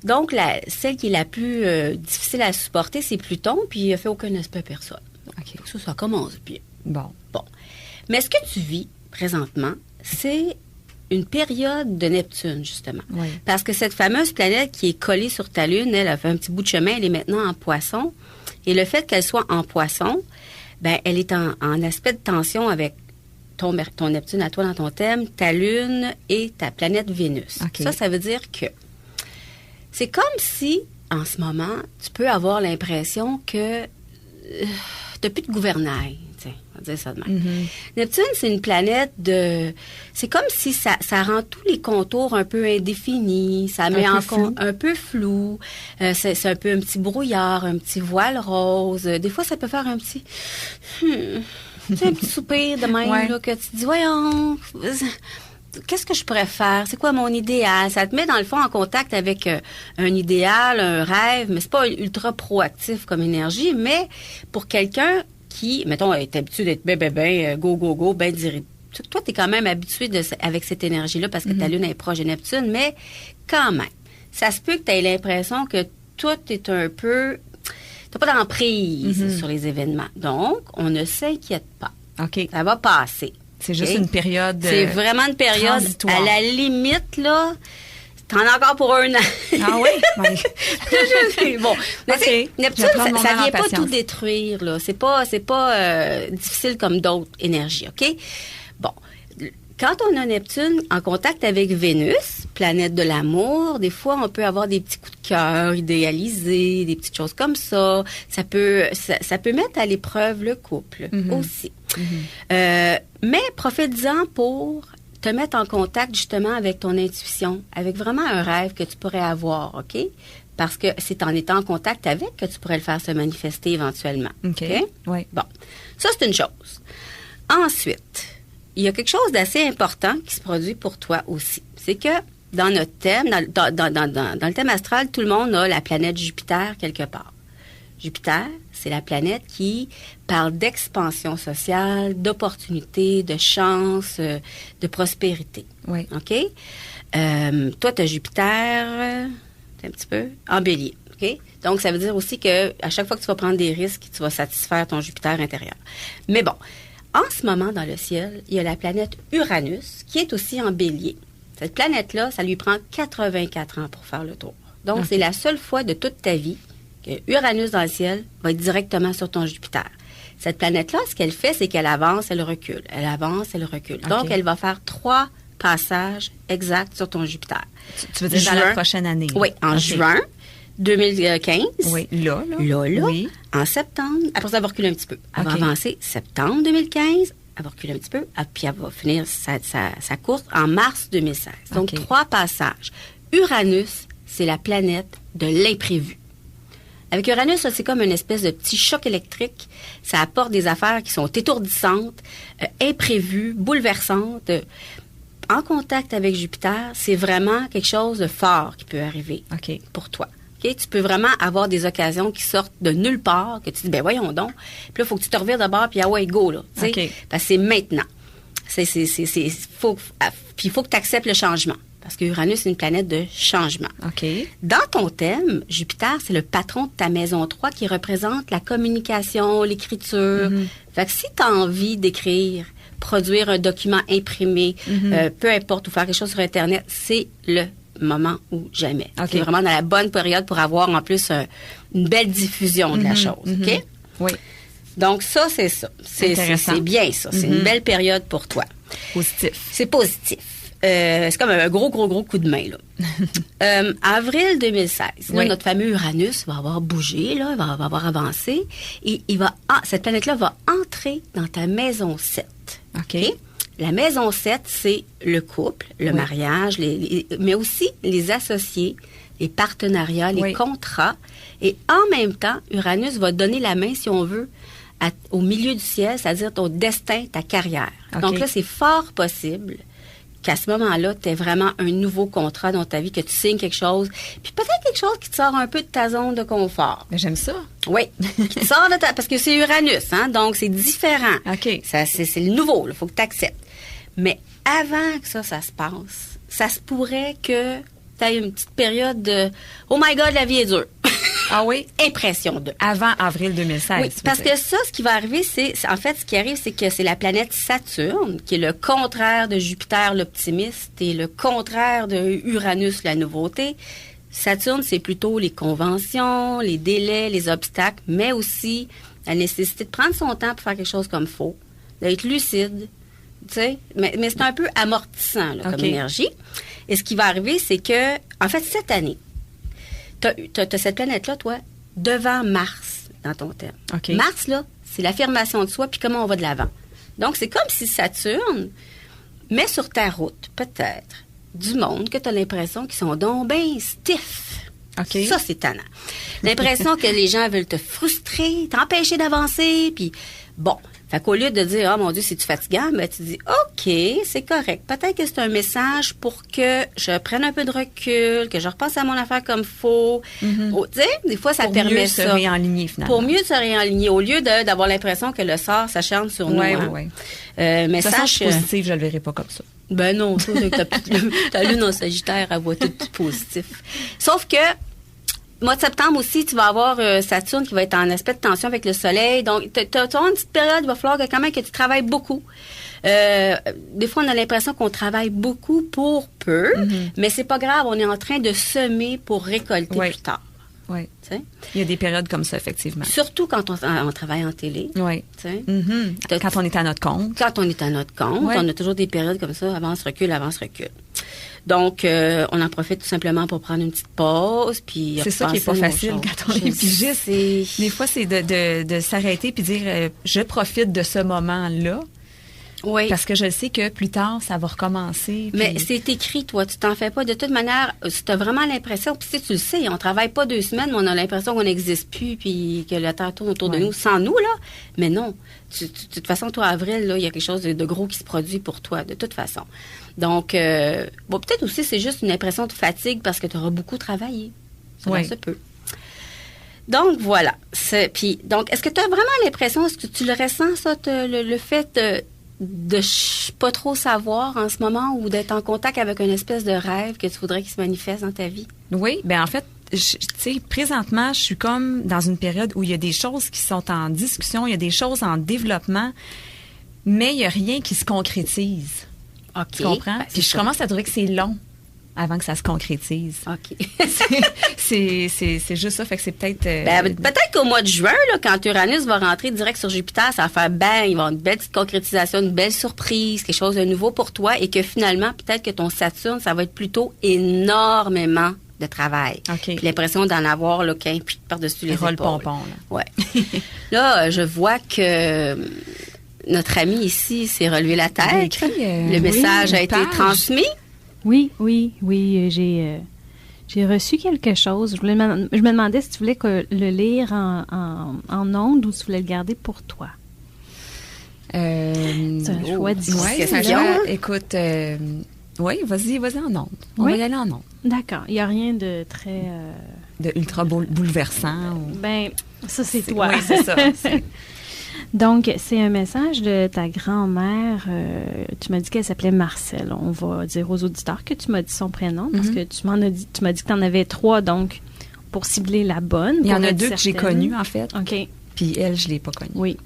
C: Donc, celle qui est la plus difficile à supporter, c'est Pluton, puis il n'a fait aucun aspect à personne. Donc,
D: OK.
C: faut que ça commence bien.
D: Bon.
C: Mais ce que tu vis présentement, c'est une période de Neptune, justement.
D: Oui.
C: Parce que cette fameuse planète qui est collée sur ta Lune, elle a fait un petit bout de chemin, elle est maintenant en Poisson. Et le fait qu'elle soit en Poisson, ben, elle est en aspect de tension avec ton Neptune à toi dans ton thème, ta Lune et ta planète Vénus.
D: OK.
C: Ça veut dire que c'est comme si, en ce moment, tu peux avoir l'impression que tu n'as plus de gouvernail. Tiens, on va dire ça de même. Neptune, c'est une planète de... C'est comme si ça rend tous les contours un peu indéfinis, ça met un peu flou. C'est un peu un petit brouillard, un petit voile rose. Des fois, ça peut faire un petit... c'est un petit soupir de même, là, que tu te dis, voyons... Qu'est-ce que je pourrais faire? C'est quoi mon idéal? Ça te met, dans le fond, en contact avec un idéal, un rêve, mais c'est pas ultra proactif comme énergie, mais pour quelqu'un qui, mettons, est habitué d'être go, ben direct. Toi, t'es quand même habitué avec cette énergie-là parce que ta Lune est proche de Neptune, mais quand même, ça se peut que tu aies l'impression que tout est un peu... T'as pas d'emprise sur les événements. Donc, on ne s'inquiète pas.
D: OK.
C: Ça va passer.
D: C'est juste une période
C: C'est vraiment une période,
D: transitoire.
C: à la limite, là, t'en as encore pour un an.
D: Ah oui?
C: Bon, mais
D: OK.
C: Neptune,
D: Je vais prendre mon
C: ça
D: mal en
C: vient pas
D: patience.
C: tout détruire, là. C'est pas difficile comme d'autres énergies, OK? Bon, quand on a Neptune en contact avec Vénus, planète de l'amour, des fois, on peut avoir des petits coups de cœur idéalisés, des petites choses comme ça. Ça peut mettre à l'épreuve le couple aussi. Mais profite-en pour te mettre en contact justement avec ton intuition, avec vraiment un rêve que tu pourrais avoir, OK? Parce que c'est en étant en contact avec que tu pourrais le faire se manifester éventuellement.
D: OK. Oui.
C: Bon, ça, c'est une chose. Ensuite, il y a quelque chose d'assez important qui se produit pour toi aussi. C'est que dans notre thème, dans le thème astral, tout le monde a la planète Jupiter quelque part. Jupiter, c'est la planète qui parle d'expansion sociale, d'opportunités, de chance, de prospérité.
D: Oui.
C: OK? Toi, tu as Jupiter, un petit peu, en bélier. OK? Donc, ça veut dire aussi que à chaque fois que tu vas prendre des risques, tu vas satisfaire ton Jupiter intérieur. Mais bon, en ce moment, dans le ciel, il y a la planète Uranus, qui est aussi en bélier. Cette planète-là, ça lui prend 84 ans pour faire le tour. Donc, c'est la seule fois de toute ta vie que Uranus dans le ciel va être directement sur ton Jupiter. Cette planète-là, ce qu'elle fait, c'est qu'elle avance, elle recule. Elle avance, elle recule. Donc, elle va faire 3 passages exacts sur ton Jupiter.
D: Tu veux dire dans la prochaine année?
C: Oui, en juin 2015.
D: Oui, là.
C: Oui. En septembre. Après ça, elle va reculer un petit peu. Elle va avancer septembre 2015. Elle va reculer un petit peu. Puis elle va finir sa course en mars 2016. Donc, 3 passages. Uranus, c'est la planète de l'imprévu. Avec Uranus, ça, c'est comme une espèce de petit choc électrique. Ça apporte des affaires qui sont étourdissantes, imprévues, bouleversantes. En contact avec Jupiter, c'est vraiment quelque chose de fort qui peut arriver pour toi. Okay? Tu peux vraiment avoir des occasions qui sortent de nulle part, que tu dis, ben voyons donc. Puis là, il faut que tu te revires d'abord, puis ah ouais, go, là. Parce que c'est maintenant. Puis il faut que tu acceptes le changement. Parce que Uranus, c'est une planète de changement.
D: OK.
C: Dans ton thème, Jupiter, c'est le patron de ta maison 3 qui représente la communication, l'écriture. Fait que si tu as envie d'écrire, produire un document imprimé, peu importe, ou faire quelque chose sur Internet, c'est le moment ou jamais.
D: Okay.
C: C'est vraiment dans la bonne période pour avoir en plus une belle diffusion de la chose. OK?
D: Oui.
C: Donc ça, c'est ça. C'est bien ça. C'est une belle période pour toi.
D: Positif.
C: C'est positif. C'est comme un gros coup de main, là. Avril 2016, là, notre fameux Uranus va avoir bougé, là, va avoir avancé, et cette planète-là va entrer dans ta maison 7.
D: OK.
C: La maison 7, c'est le couple, le mariage, mais aussi les associés, les partenariats, les contrats. Et en même temps, Uranus va donner la main, si on veut, au milieu du ciel, c'est-à-dire ton destin, ta carrière.
D: Okay.
C: Donc là, c'est fort possible qu'à ce moment-là, tu aies vraiment un nouveau contrat dans ta vie, que tu signes quelque chose, puis peut-être quelque chose qui te sort un peu de ta zone de confort.
D: Mais j'aime ça.
C: Oui, qui te sort de parce que c'est Uranus, hein, donc c'est différent.
D: OK.
C: C'est le nouveau, il faut que tu acceptes. Mais avant que ça se passe, ça se pourrait que tu aies une petite période de « Oh my God, la vie est dure ».
D: Ah oui?
C: Impression de.
D: Avant avril 2016.
C: Oui, parce que ça, ce qui va arriver, en fait, ce qui arrive, c'est que c'est la planète Saturne, qui est le contraire de Jupiter, l'optimiste, et le contraire de Uranus, la nouveauté. Saturne, c'est plutôt les conventions, les délais, les obstacles, mais aussi la nécessité de prendre son temps pour faire quelque chose comme faut, d'être lucide, tu sais. Mais c'est un peu amortissant, là, comme énergie. Et ce qui va arriver, c'est que, en fait, cette année, t'as cette planète-là, toi, devant Mars, dans ton thème.
D: Okay.
C: Mars, là, c'est l'affirmation de soi, puis comment on va de l'avant. Donc, c'est comme si Saturne met sur ta route, peut-être, du monde que tu as l'impression qu'ils sont donc bien stiff.
D: Okay.
C: Ça, c'est tannant. L'impression que les gens veulent te frustrer, t'empêcher d'avancer, puis bon... Fait qu'au lieu de dire « Oh mon Dieu, c'est-tu fatigant? » ben, tu dis « OK, c'est correct. Peut-être que c'est un message pour que je prenne un peu de recul, que je repasse à mon affaire comme faut. Tu sais, des fois, ça permet ça.
D: Pour mieux se réaligner, finalement.
C: Pour mieux se réaligner, au lieu d'avoir l'impression que le sort s'acharne sur nous.
D: Oui.
C: Message
D: positif, je le verrai pas comme ça.
C: Ben non, ta lune en Sagittaire, elle voit tout positif. Sauf que, mois de septembre aussi, tu vas avoir Saturne qui va être en aspect de tension avec le Soleil. Donc, tu as une petite période, il va falloir quand même que tu travailles beaucoup. Des fois, on a l'impression qu'on travaille beaucoup pour peu, mais c'est pas grave, on est en train de semer pour récolter plus tard.
D: Oui.
C: T'sais?
D: Il y a des périodes comme ça, effectivement.
C: Surtout quand on travaille en télé.
D: Oui. Quand on est à notre compte.
C: Quand on est à notre compte. On a toujours des périodes comme ça, avance, recule. Donc, on en profite tout simplement pour prendre une petite pause. Puis
D: c'est ça qui n'est pas facile quand on est pigiste. Des fois, c'est de s'arrêter puis dire je profite de ce moment-là.
C: Oui.
D: Parce que je sais que plus tard, ça va recommencer. Puis...
C: Mais c'est écrit, toi. Tu t'en fais pas. De toute manière, si tu as vraiment l'impression, puis si tu le sais, on travaille pas 2 semaines, mais on a l'impression qu'on n'existe plus, puis que la Terre tourne autour de nous, sans nous, là. Mais non. De toute façon, toi, avril, là, il y a quelque chose de gros qui se produit pour toi, de toute façon. Donc, bon, peut-être aussi, c'est juste une impression de fatigue parce que tu auras beaucoup travaillé. Ça se peut. Donc, voilà. Puis, donc, est-ce que tu as vraiment l'impression, est-ce que tu le ressens, ça, le fait de pas trop savoir en ce moment ou d'être en contact avec une espèce de rêve que tu voudrais qu'il se manifeste dans ta vie?
D: Oui, bien en fait, tu sais, présentement, je suis comme dans une période où il y a des choses qui sont en discussion, il y a des choses en développement, mais il n'y a rien qui se concrétise.
C: OK.
D: Tu comprends? Puis je commence à trouver que c'est long avant que ça se concrétise.
C: OK.
D: c'est juste ça, fait que c'est peut-être...
C: peut-être qu'au mois de juin, là, quand Uranus va rentrer direct sur Jupiter, ça va faire bang, il va y avoir une belle petite concrétisation, une belle surprise, quelque chose de nouveau pour toi, et que finalement, peut-être que ton Saturne, ça va être plutôt énormément de travail.
D: OK.
C: Puis l'impression d'en avoir, là, qu'un puis par-dessus les épaules.
D: Pompon, là.
C: Ouais. Là, je vois que notre ami ici s'est relevé la tête. Le message a été transmis.
E: Oui, j'ai reçu quelque chose. Je me demandais si tu voulais le lire en ondes ou si tu voulais le garder pour toi. C'est un choix difficile.
D: Écoute, oui, vas-y en ondes. On va y aller en ondes.
E: D'accord. Il n'y a rien de très...
D: de ultra bouleversant.
E: Ben, ça, c'est toi.
D: Oui, c'est ça.
E: Donc, c'est un message de ta grand-mère. Tu m'as dit qu'elle s'appelait Marcel. On va dire aux auditeurs que tu m'as dit son prénom parce que tu m'as dit que tu en avais 3, donc pour cibler la bonne.
D: Il y en a 2 que j'ai connues, en fait.
E: OK.
D: Puis elle, je ne l'ai pas connue.
E: Oui.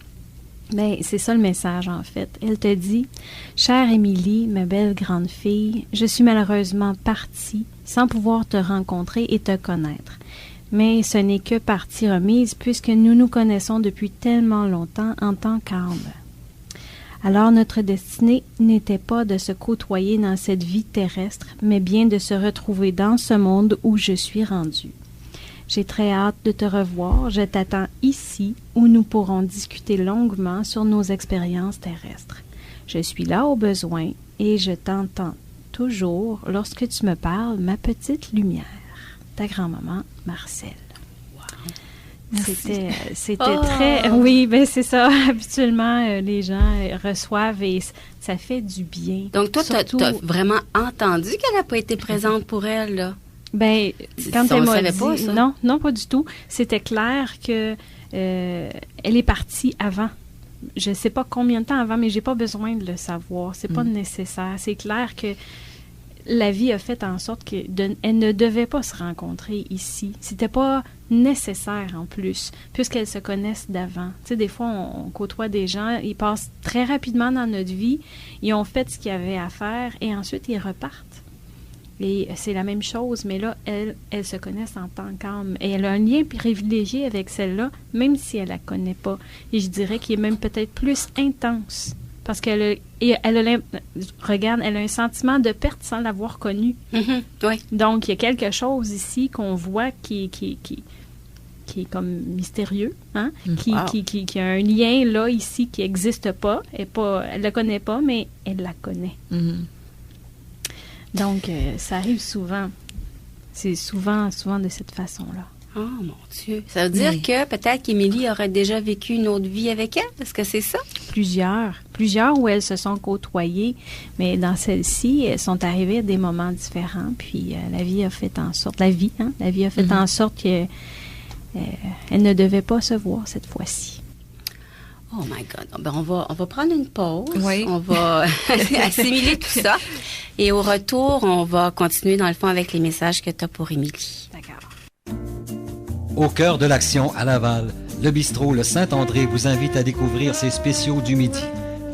E: Bien, c'est ça le message, en fait. Elle te dit « Chère Émilie, ma belle grande fille, je suis malheureusement partie sans pouvoir te rencontrer et te connaître. Mais ce n'est que partie remise puisque nous nous connaissons depuis tellement longtemps en tant qu'âme. Alors notre destinée n'était pas de se côtoyer dans cette vie terrestre, mais bien de se retrouver dans ce monde où je suis rendue. J'ai très hâte de te revoir. Je t'attends ici où nous pourrons discuter longuement sur nos expériences terrestres. Je suis là au besoin et je t'entends toujours lorsque tu me parles, ma petite lumière. Ta grand-maman, Marcel. Wow. C'était très... Oui, bien c'est ça. Habituellement, les gens reçoivent et ça fait du bien.
C: Donc toi, tu as vraiment entendu qu'elle n'a pas été présente pour elle, là?
E: Ben, quand elle m'a dit...
C: Pas, ça?
E: Non, pas du tout. C'était clair que elle est partie avant. Je ne sais pas combien de temps avant, mais j'ai pas besoin de le savoir. C'est pas nécessaire. C'est clair que la vie a fait en sorte qu'elle ne devait pas se rencontrer ici. C'était pas nécessaire en plus, puisqu'elles se connaissent d'avant. Tu sais, des fois, on côtoie des gens, ils passent très rapidement dans notre vie, ils ont fait ce qu'ils avaient à faire et ensuite ils repartent. Et c'est la même chose, mais là, elles se connaissent en tant qu'âme. Et elle a un lien privilégié avec celle-là, même si elle la connaît pas. Et je dirais qu'il est même peut-être plus intense. Parce qu'elle a un sentiment de perte sans l'avoir connue.
C: Mm-hmm, oui.
E: Donc, il y a quelque chose ici qu'on voit qui est comme mystérieux, hein? Qui a un lien là, ici, qui n'existe pas. Elle ne le connaît pas, mais elle la connaît.
D: Mm-hmm.
E: Donc, ça arrive souvent. C'est souvent de cette façon-là.
C: Oh, mon Dieu. Ça veut dire que peut-être qu'Émilie aurait déjà vécu une autre vie avec elle? Est-ce que c'est ça? Plusieurs où elles se sont côtoyées, mais dans celle-ci, elles sont arrivées à des moments différents, puis la vie a fait en sorte... La vie a fait en sorte qu'elle ne devait pas se voir cette fois-ci. Oh my God. Ben, on va prendre une pause.
D: Oui.
C: On va assimiler tout ça. Et au retour, on va continuer dans le fond avec les messages que tu as pour Émilie.
E: D'accord.
J: Au cœur de l'action à Laval, le bistrot Le Saint-André vous invite à découvrir ses spéciaux du midi.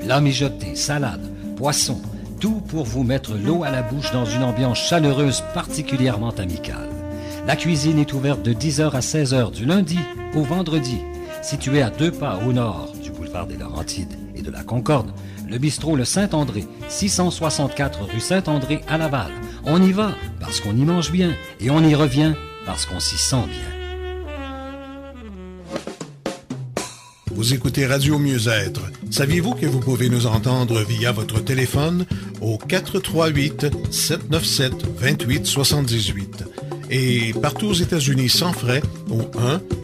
J: Plats mijotés, salades, poissons, tout pour vous mettre l'eau à la bouche dans une ambiance chaleureuse particulièrement amicale. La cuisine est ouverte de 10h à 16h du lundi au vendredi. Situé à 2 pas au nord du boulevard des Laurentides et de la Concorde, le bistrot Le Saint-André, 664 rue Saint-André à Laval. On y va parce qu'on y mange bien et on y revient parce qu'on s'y sent bien.
F: Vous écoutez Radio Mieux-être. Saviez-vous que vous pouvez nous entendre via votre téléphone au 438-797-2878 et partout aux États-Unis sans frais au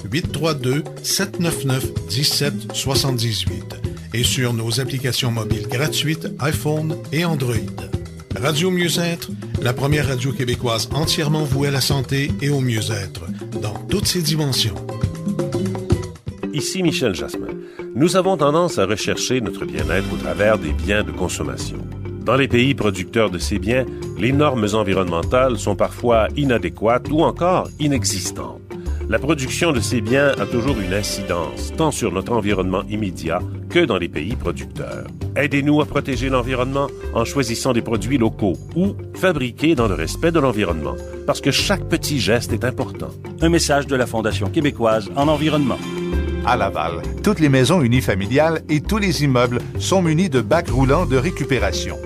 F: 1-832-799-1778 et sur nos applications mobiles gratuites iPhone et Android. Radio Mieux-être, la première radio québécoise entièrement vouée à la santé et au mieux-être, dans toutes ses dimensions.
K: Ici Michel Jasmin. Nous avons tendance à rechercher notre bien-être au travers des biens de consommation. Dans les pays producteurs de ces biens, les normes environnementales sont parfois inadéquates ou encore inexistantes. La production de ces biens a toujours une incidence, tant sur notre environnement immédiat que dans les pays producteurs. Aidez-nous à protéger l'environnement en choisissant des produits locaux ou fabriqués dans le respect de l'environnement, parce que chaque petit geste est important.
L: Un message de la Fondation québécoise en environnement.
M: À Laval, toutes les maisons unifamiliales et tous les immeubles sont munis de bacs roulants de récupération.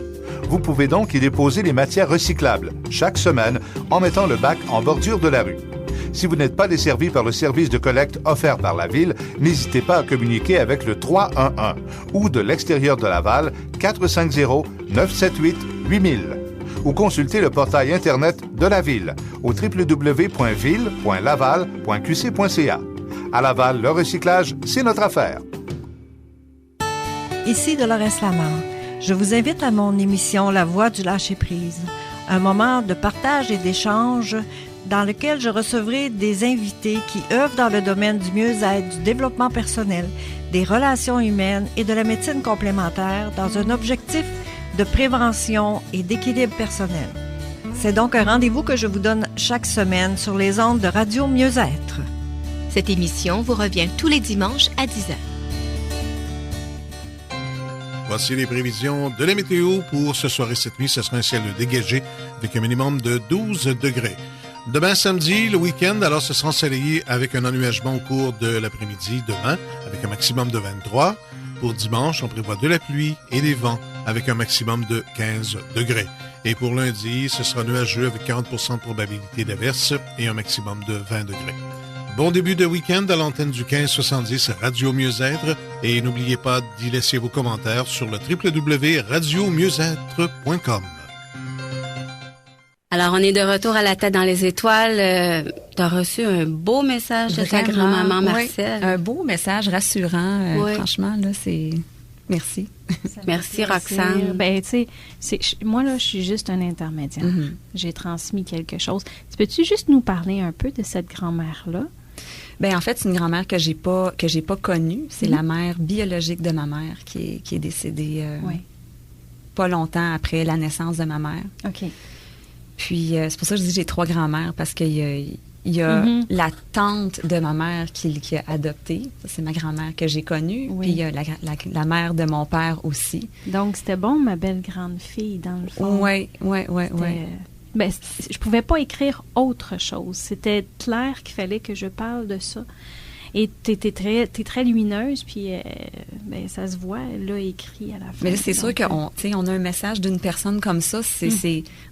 M: Vous pouvez donc y déposer les matières recyclables chaque semaine en mettant le bac en bordure de la rue. Si vous n'êtes pas desservi par le service de collecte offert par la Ville, n'hésitez pas à communiquer avec le 311 ou de l'extérieur de Laval, 450-978-8000 ou consultez le portail Internet de la Ville au www.ville.laval.qc.ca. À Laval, le recyclage, c'est notre affaire.
N: Ici Dolores Lamar. Je vous invite à mon émission La Voix du lâcher-prise, un moment de partage et d'échange dans lequel je recevrai des invités qui œuvrent dans le domaine du mieux-être, du développement personnel, des relations humaines et de la médecine complémentaire dans un objectif de prévention et d'équilibre personnel. C'est donc un rendez-vous que je vous donne chaque semaine sur les ondes de Radio Mieux-être.
A: Cette émission vous revient tous les dimanches à 10h.
F: Voici les prévisions de la météo pour ce soir et cette nuit. Ce sera un ciel dégagé avec un minimum de 12 degrés. Demain samedi, le week-end, alors ce sera ensoleillé avec un ennuagement au cours de l'après-midi demain avec un maximum de 23. Pour dimanche, on prévoit de la pluie et des vents avec un maximum de 15 degrés. Et pour lundi, ce sera nuageux avec 40% de probabilité d'averse et un maximum de 20 degrés. Bon début de week-end à l'antenne du 1570 Radio Mieux-être et n'oubliez pas d'y laisser vos commentaires sur le www.radiomieuxêtre.com.
C: Alors, on est de retour à la tête dans les étoiles. Tu as reçu un beau message de ta grand-maman Marcel.
D: Oui, un beau message rassurant. Franchement, là, c'est... Merci.
C: Merci, Roxane.
E: Ben, tu sais, moi, là, je suis juste un intermédiaire. Mm-hmm. J'ai transmis quelque chose. Peux-tu juste nous parler un peu de cette grand-mère-là?
D: Ben, en fait, c'est une grand-mère que j'ai pas connue. C'est la mère biologique de ma mère qui est décédée pas longtemps après la naissance de ma mère.
E: OK.
D: Puis, c'est pour ça que je dis que j'ai 3 grand-mères, parce qu'il y a la tante de ma mère qui a adopté. Ça, c'est ma grand-mère que j'ai connue.
E: Oui.
D: Puis, il y a la mère de mon père aussi.
E: Donc, c'était bon, ma belle grande fille, dans le fond.
D: Oui.
E: Ben, je pouvais pas écrire autre chose. C'était clair qu'il fallait que je parle de ça. Et t'es très lumineuse, puis ben, ça se voit, elle l'a écrit à la fin.
D: Mais c'est sûr qu'on on a un message d'une personne comme ça.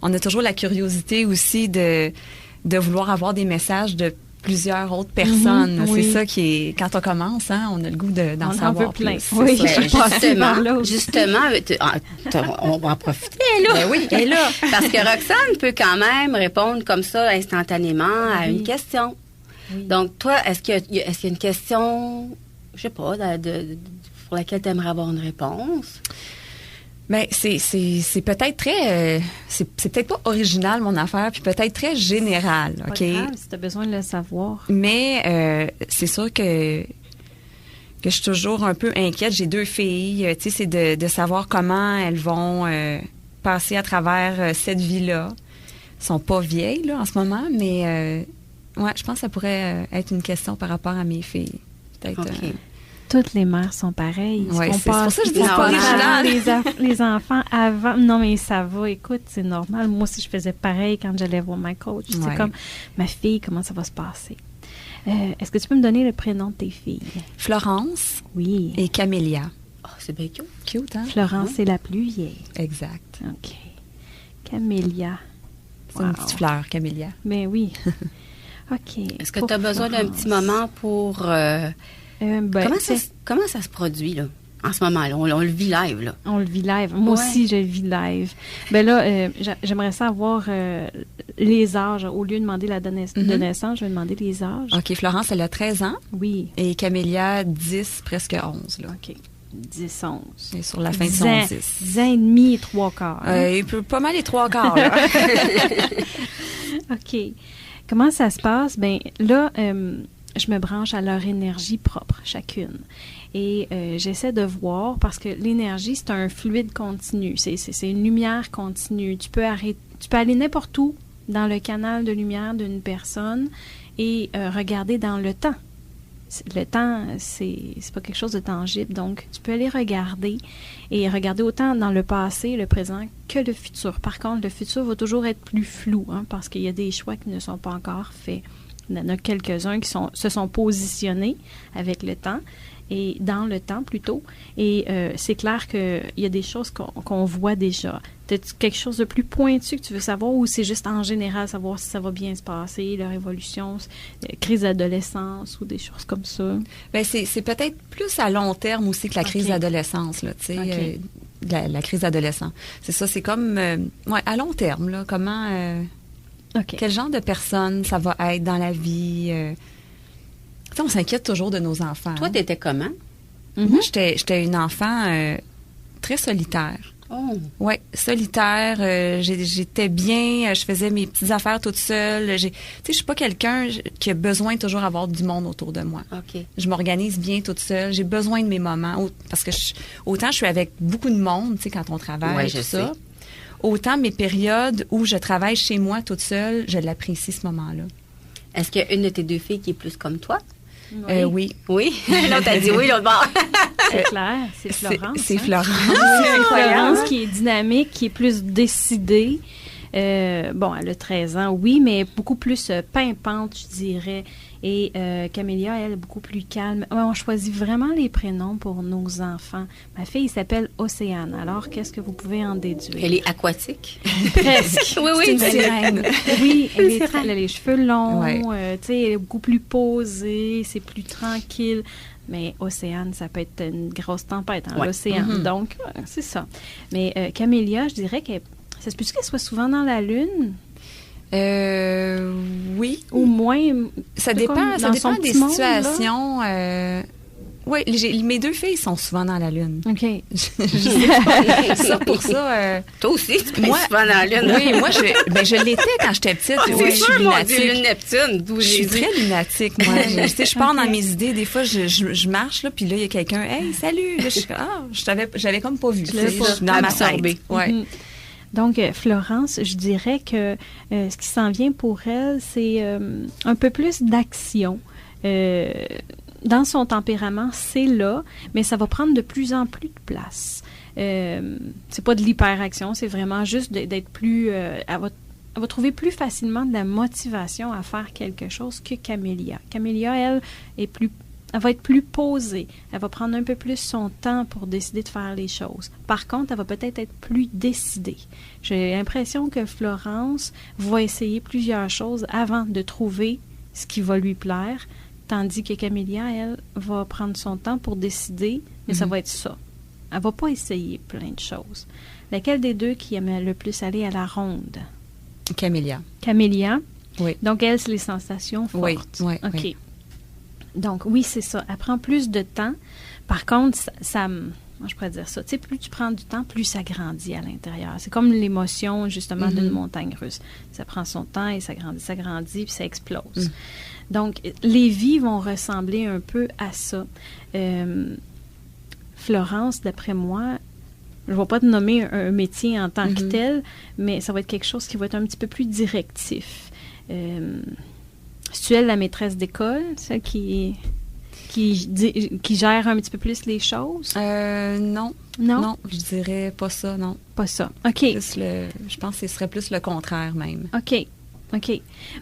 D: On a toujours la curiosité aussi de vouloir avoir des messages de plusieurs autres personnes.
E: Oui.
D: C'est ça qui est... Quand on commence, on a le goût d'en savoir plus.
E: Oui,
C: justement, on va en profiter, là.
D: Ben oui, elle est là.
C: Parce que Roxane peut quand même répondre comme ça instantanément à une question. Oui. Donc, toi, est-ce qu'il y a une question, je sais pas, pour laquelle tu aimerais avoir une réponse?
D: Bien, c'est peut-être très... c'est peut-être pas original, mon affaire, puis peut-être très général, OK?
E: Pas grave, si tu as besoin de le savoir.
D: Mais c'est sûr que je suis toujours un peu inquiète. J'ai 2 filles, tu sais, c'est de savoir comment elles vont passer à travers cette vie-là. Elles sont pas vieilles, là, en ce moment, mais... ouais, je pense que ça pourrait être une question par rapport à mes filles. Peut-être.
E: Okay. Toutes les mères sont pareilles.
D: Oui, c'est pour ça que je dis pas
E: les enfants avant. Non, mais ça va. Écoute, c'est normal. Moi aussi, je faisais pareil quand j'allais voir ma coach. Ouais. C'est comme, ma fille, comment ça va se passer? Est-ce que tu peux me donner le prénom de tes filles?
D: Florence.
E: Oui.
D: Et Camélia.
C: Oh, c'est bien cute.
D: Cute, hein?
E: Florence, c'est la plus vieille.
D: Exact.
E: OK. Camélia.
D: C'est une petite fleur, Camélia.
E: Ben oui. OK.
C: Est-ce que tu as besoin d'un petit moment pour... comment ça se produit, là, en ce moment-là? On le vit live, là.
E: On le vit live. Moi aussi, je le vis live. Ben là, j'aimerais savoir les âges. Au lieu de demander la date de naissance, je vais demander les âges.
D: OK. Florence, elle a 13 ans.
E: Oui.
D: Et Camélia, 10, presque 11, là.
E: OK. 10, 11.
D: Et sur la fin de son 10.
E: 10 ans et demi et 3/4.
D: Hein? Pas mal les 3/4, là.
E: OK. Comment ça se passe? Bien, là, je me branche à leur énergie propre, chacune. Et j'essaie de voir, parce que l'énergie, c'est un fluide continu. C'est une lumière continue. Tu peux aller n'importe où dans le canal de lumière d'une personne et regarder dans le temps. Le temps, c'est pas quelque chose de tangible. Donc, tu peux aller regarder et regarder autant dans le passé, le présent, que le futur. Par contre, le futur va toujours être plus flou, parce qu'il y a des choix qui ne sont pas encore faits. Il y en a quelques-uns qui se sont positionnés avec le temps, et dans le temps plutôt. Et c'est clair qu'il y a des choses qu'on voit déjà. T'as-tu quelque chose de plus pointu que tu veux savoir, ou c'est juste en général savoir si ça va bien se passer, leur évolution, crise d'adolescence ou des choses comme ça?
D: Bien, c'est peut-être plus à long terme aussi que la crise d'adolescence, là, tu sais, la crise d'adolescent. C'est ça, c'est comme, à long terme, là, comment... Quel genre de personne ça va être dans la vie? On s'inquiète toujours de nos enfants.
C: Toi, t'étais comment?
D: Moi, j'étais une enfant très solitaire.
C: Oh.
D: Oui, solitaire. J'étais bien, je faisais mes petites affaires toute seule. Tu sais, je suis pas quelqu'un qui a besoin de toujours avoir du monde autour de moi.
C: OK.
D: Je m'organise bien toute seule. J'ai besoin de mes moments. Parce que autant je suis avec beaucoup de monde, tu sais, quand on travaille, tout ça. Autant mes périodes où je travaille chez moi toute seule, je l'apprécie ce moment-là.
C: Est-ce qu'il y a une de tes deux filles qui est plus comme toi?
D: Oui.
C: Oui? L'autre a dit oui, l'autre bord.
E: C'est clair, c'est Florence.
D: C'est Florence.
E: C'est Florence qui est dynamique, qui est plus décidée. Bon, elle a 13 ans, oui, mais beaucoup plus pimpante, je dirais. Et Camélia, elle, est beaucoup plus calme. On choisit vraiment les prénoms pour nos enfants. Ma fille s'appelle Océane. Alors, qu'est-ce que vous pouvez en déduire?
C: Elle est aquatique.
E: Presque.
C: Oui,
D: c'est une sirène.
E: Oui, elle a les cheveux longs.
D: Ouais.
E: Tu sais, elle est beaucoup plus posée. C'est plus tranquille. Mais Océane, ça peut être une grosse tempête, l'océan.
D: Mm-hmm.
E: Donc, c'est ça. Mais Camélia, je dirais que ça se peut-tu qu'elle soit souvent dans la Lune?
D: Oui.
E: Ou moins.
D: Ça dépend des situations. Oui, mes deux filles sont souvent dans la Lune.
E: OK.
D: Ça pour ça.
C: Toi aussi, tu peux être souvent dans la Lune.
D: Oui, moi, je l'étais quand j'étais petite.
C: C'est sûr, mon Dieu, Lune Neptune.
D: Je suis très lunatique, moi. Je pars dans mes idées. Des fois, je marche, là, puis là, il y a quelqu'un. Hey, salut! Là, j'avais comme pas vu. Dans ma tête. Ouais.
E: Donc, Florence, je dirais que ce qui s'en vient pour elle, c'est un peu plus d'action. Dans son tempérament, c'est là, mais ça va prendre de plus en plus de place. C'est pas de l'hyperaction, c'est vraiment juste d'être plus... elle va trouver plus facilement de la motivation à faire quelque chose que Camélia. Camélia, elle va être plus posée. Elle va prendre un peu plus son temps pour décider de faire les choses. Par contre, elle va peut-être être plus décidée. J'ai l'impression que Florence va essayer plusieurs choses avant de trouver ce qui va lui plaire, tandis que Camélia, elle, va prendre son temps pour décider, mais ça va être ça. Elle va pas essayer plein de choses. Laquelle des deux qui aime le plus aller à la ronde?
D: Camélia.
E: Camélia?
D: Oui.
E: Donc, elle, c'est les sensations fortes.
D: Oui.
E: OK.
D: Oui.
E: Donc, oui, c'est ça. Elle prend plus de temps. Par contre, moi, je pourrais dire ça. Tu sais, plus tu prends du temps, plus ça grandit à l'intérieur. C'est comme l'émotion, justement, d'une montagne russe. Ça prend son temps et ça grandit, puis ça explose. Donc, les vies vont ressembler un peu à ça. Florence, d'après moi, je ne vais pas te nommer un métier en tant que tel, mais ça va être quelque chose qui va être un petit peu plus directif. C'est-tu elle la maîtresse d'école, celle qui gère un petit peu plus les choses?
D: Non. Non, je dirais pas ça, non.
E: Pas ça, OK.
D: Je pense que ce serait plus le contraire même.
E: OK.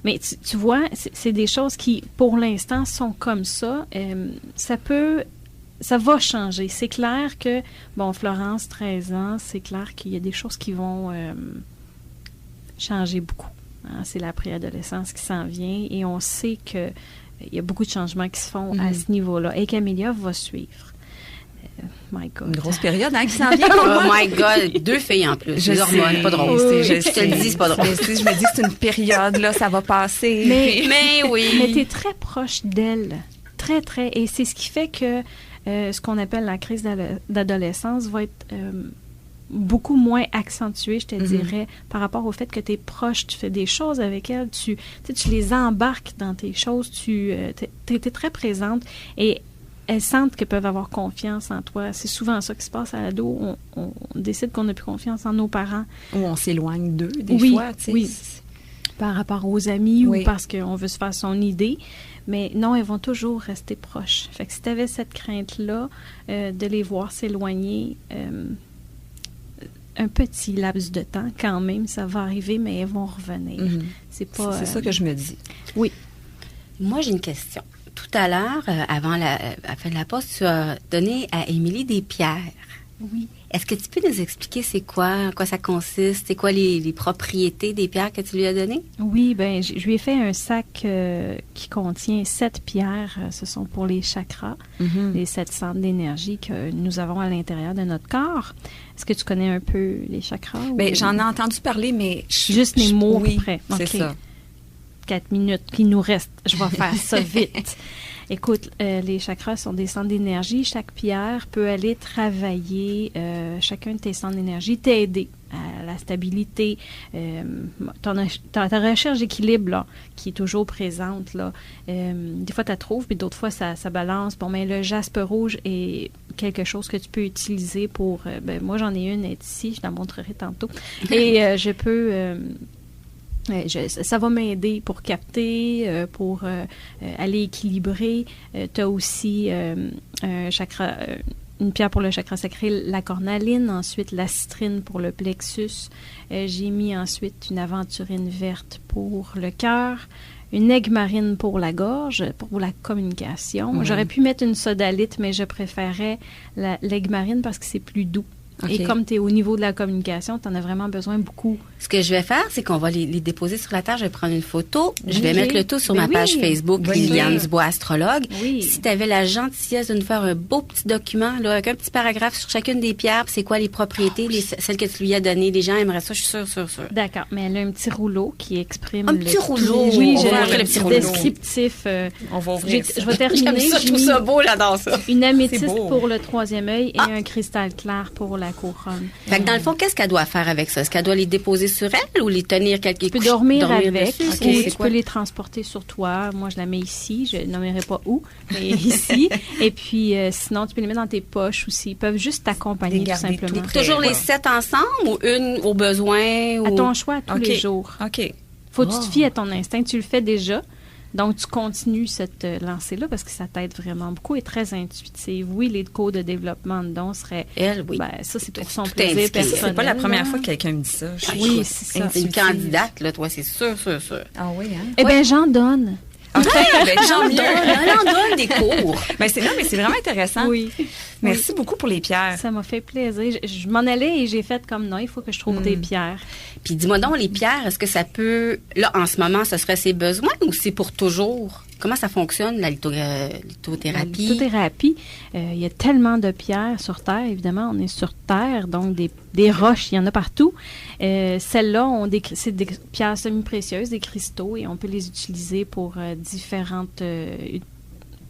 E: Mais tu vois, c'est des choses qui, pour l'instant, sont comme ça. Ça va changer. C'est clair que, bon, Florence, 13 ans, c'est clair qu'il y a des choses qui vont changer beaucoup. Hein? C'est la préadolescence qui s'en vient et on sait qu'il y a beaucoup de changements qui se font à ce niveau-là. Et Camélia va suivre. My God.
D: Une grosse période qui s'en vient.
C: Oh my God, 2 filles en plus.
D: Les hormones,
C: pas drôle.
D: Je
C: te le dis, c'est pas drôle.
D: Je me dis que c'est une période, là, ça va passer.
C: Mais oui.
E: Mais tu es très proche d'elle. Très, très. Et c'est ce qui fait que ce qu'on appelle la crise d'adolescence va être beaucoup moins accentuée, je te dirais, par rapport au fait que tu es proche, tu fais des choses avec elle, tu les embarques dans tes choses, tu es très présente et elles sentent qu'elles peuvent avoir confiance en toi. C'est souvent ça qui se passe à l'ado. On décide qu'on n'a plus confiance en nos parents.
D: Ou on s'éloigne d'eux, des fois.
E: Oui, par rapport aux amis ou parce qu'on veut se faire son idée. Mais non, elles vont toujours rester proches. Fait que si tu avais cette crainte-là de les voir s'éloigner, un petit laps de temps quand même, ça va arriver, mais elles vont revenir. C'est
D: ça que je me dis.
E: Oui.
C: Moi, j'ai une question. Tout à l'heure, avant la fin de la pause, tu as donné à Émilie des pierres.
E: Oui.
C: Est-ce que tu peux nous expliquer c'est quoi, en quoi ça consiste? C'est quoi les propriétés des pierres que tu lui as données?
E: Oui, bien, je lui ai fait un sac qui contient 7 pierres. Ce sont pour les chakras, les 7 centres d'énergie que nous avons à l'intérieur de notre corps. Est-ce que tu connais un peu les chakras?
D: Bien, j'en ai entendu parler, mais...
E: Juste les mots
D: oui,
E: près.
D: c'est ça.
E: 4 minutes qui nous restent. Je vais faire ça vite. Écoute, les chakras sont des centres d'énergie. Chaque pierre peut aller travailler chacun de tes centres d'énergie, t'aider à la stabilité, ta recherche d'équilibre là, qui est toujours présente. Là. Des fois, tu la trouves, puis d'autres fois, ça balance. Bon, mais le jaspe rouge est quelque chose que tu peux utiliser pour... moi, j'en ai une, elle est ici, je la montrerai tantôt. Et je peux... ça va m'aider pour capter, pour aller équilibrer. Tu as aussi un chakra... une pierre pour le chakra sacré, la cornaline, ensuite la citrine pour le plexus. J'ai mis ensuite une aventurine verte pour le cœur, une aigue marine pour la gorge, pour la communication.
D: Mm-hmm.
E: J'aurais pu mettre une sodalite, mais je préférais l'aigue marine parce que c'est plus doux. Okay. Et comme tu es au niveau de la communication, tu en as vraiment besoin beaucoup.
C: Ce que je vais faire, c'est qu'on va les déposer sur la table. Je vais prendre une photo. Je vais mettre le tout sur ma page Facebook, Liliane Dubois, astrologue. Oui. Si tu avais la gentillesse de nous faire un beau petit document là, avec un petit paragraphe sur chacune des pierres, c'est quoi les propriétés, celles que tu lui as données. Les gens aimeraient ça, je suis sûre.
E: D'accord, mais elle a un petit rouleau qui exprime...
C: Un petit rouleau?
E: Oui,
C: j'ai le petit rouleau.
E: Descriptif.
D: On va ouvrir ça.
E: Je vais terminer.
C: Je trouve ça beau, j'adore ça.
E: Une améthyste pour le troisième œil et un cristal clair pour la couronne.
C: Fait que dans le fond, qu'est-ce qu'elle doit faire avec ça? Est-ce qu'elle doit les déposer sur elle ou les tenir quelque chose?
E: Tu peux dormir avec,
C: dessus,
E: ou tu peux les transporter sur toi. Moi, je la mets ici. Je ne nommerai pas où, mais ici. Et puis, sinon, tu peux les mettre dans tes poches aussi. Ils peuvent juste t'accompagner, tout simplement.
C: Toujours les 7 ensemble ou une au besoin?
E: À ton choix, tous les jours.
D: OK.
E: Faut que tu te fies à ton instinct. Tu le fais déjà. Donc, tu continues cette lancée-là parce que ça t'aide vraiment beaucoup et très intuitive. Oui, les cours de développement de dons seraient...
C: Elle, oui.
E: Ben, ça, c'est pour son plaisir personnel.
D: C'est pas la première fois que quelqu'un me dit ça.
E: Oui, c'est ça.
C: C'est une candidate, là, toi, c'est sûr.
D: Ah oui, hein?
E: Eh bien, j'en donne.
C: J'en donne des cours.
D: Mais c'est vraiment intéressant.
E: Oui.
D: Merci beaucoup pour les pierres.
E: Ça m'a fait plaisir. Je m'en allais et j'ai fait comme non, il faut que je trouve des pierres.
C: Puis dis-moi donc, les pierres, est-ce que ça peut... Là, en ce moment, ce serait ses besoins ou c'est pour toujours? Comment ça fonctionne, la lithothérapie?
E: La lithothérapie, il y a tellement de pierres sur Terre, évidemment. On est sur Terre, donc des roches, il y en a partout. Celles-là, c'est des pierres semi-précieuses, des cristaux, et on peut les utiliser pour différentes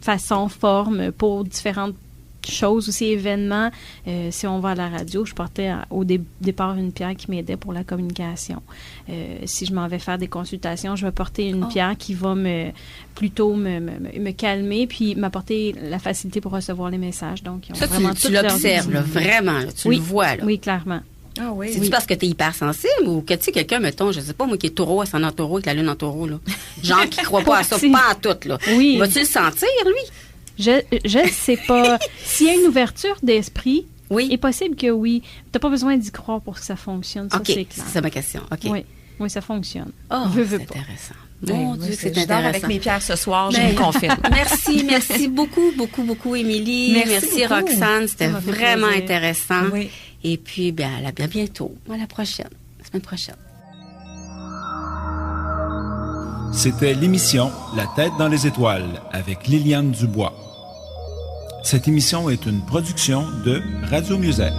E: façons, formes, pour différentes choses aussi, événements. Si on va à la radio, je portais au départ une pierre qui m'aidait pour la communication. Si je m'en vais faire des consultations, je vais porter une pierre qui va plutôt me calmer puis m'apporter la facilité pour recevoir les messages. Donc,
C: ça, tu l'observes, là, vraiment, là, tu le vois. Là.
E: Oui, clairement.
C: Ah oui. C'est-tu parce que tu es hypersensible ou que tu sais, quelqu'un, mettons, je sais pas, moi qui est taureau, ascendant en taureau, avec la lune en taureau, là. Genre qui croit pas à ça, pas en tout, là.
E: Oui.
C: Vas-tu le sentir, lui?
E: Je ne sais pas. S'il y a une ouverture d'esprit,
C: il
E: est possible que oui. Tu n'as pas besoin d'y croire pour que ça fonctionne. Ça, c'est clair.
C: C'est ma question. OK.
E: Oui, ça fonctionne.
C: Oh, c'est intéressant. Mon Dieu, c'est intéressant.
D: Avec mes pierres ce soir, je me confirme.
C: Merci beaucoup, Émilie. Merci Roxane. C'était vraiment intéressant.
D: Oui.
C: Et puis, à bientôt. À la prochaine. La semaine prochaine.
B: C'était l'émission La tête dans les étoiles avec Liliane Dubois. Cette émission est une production de Radio Musette.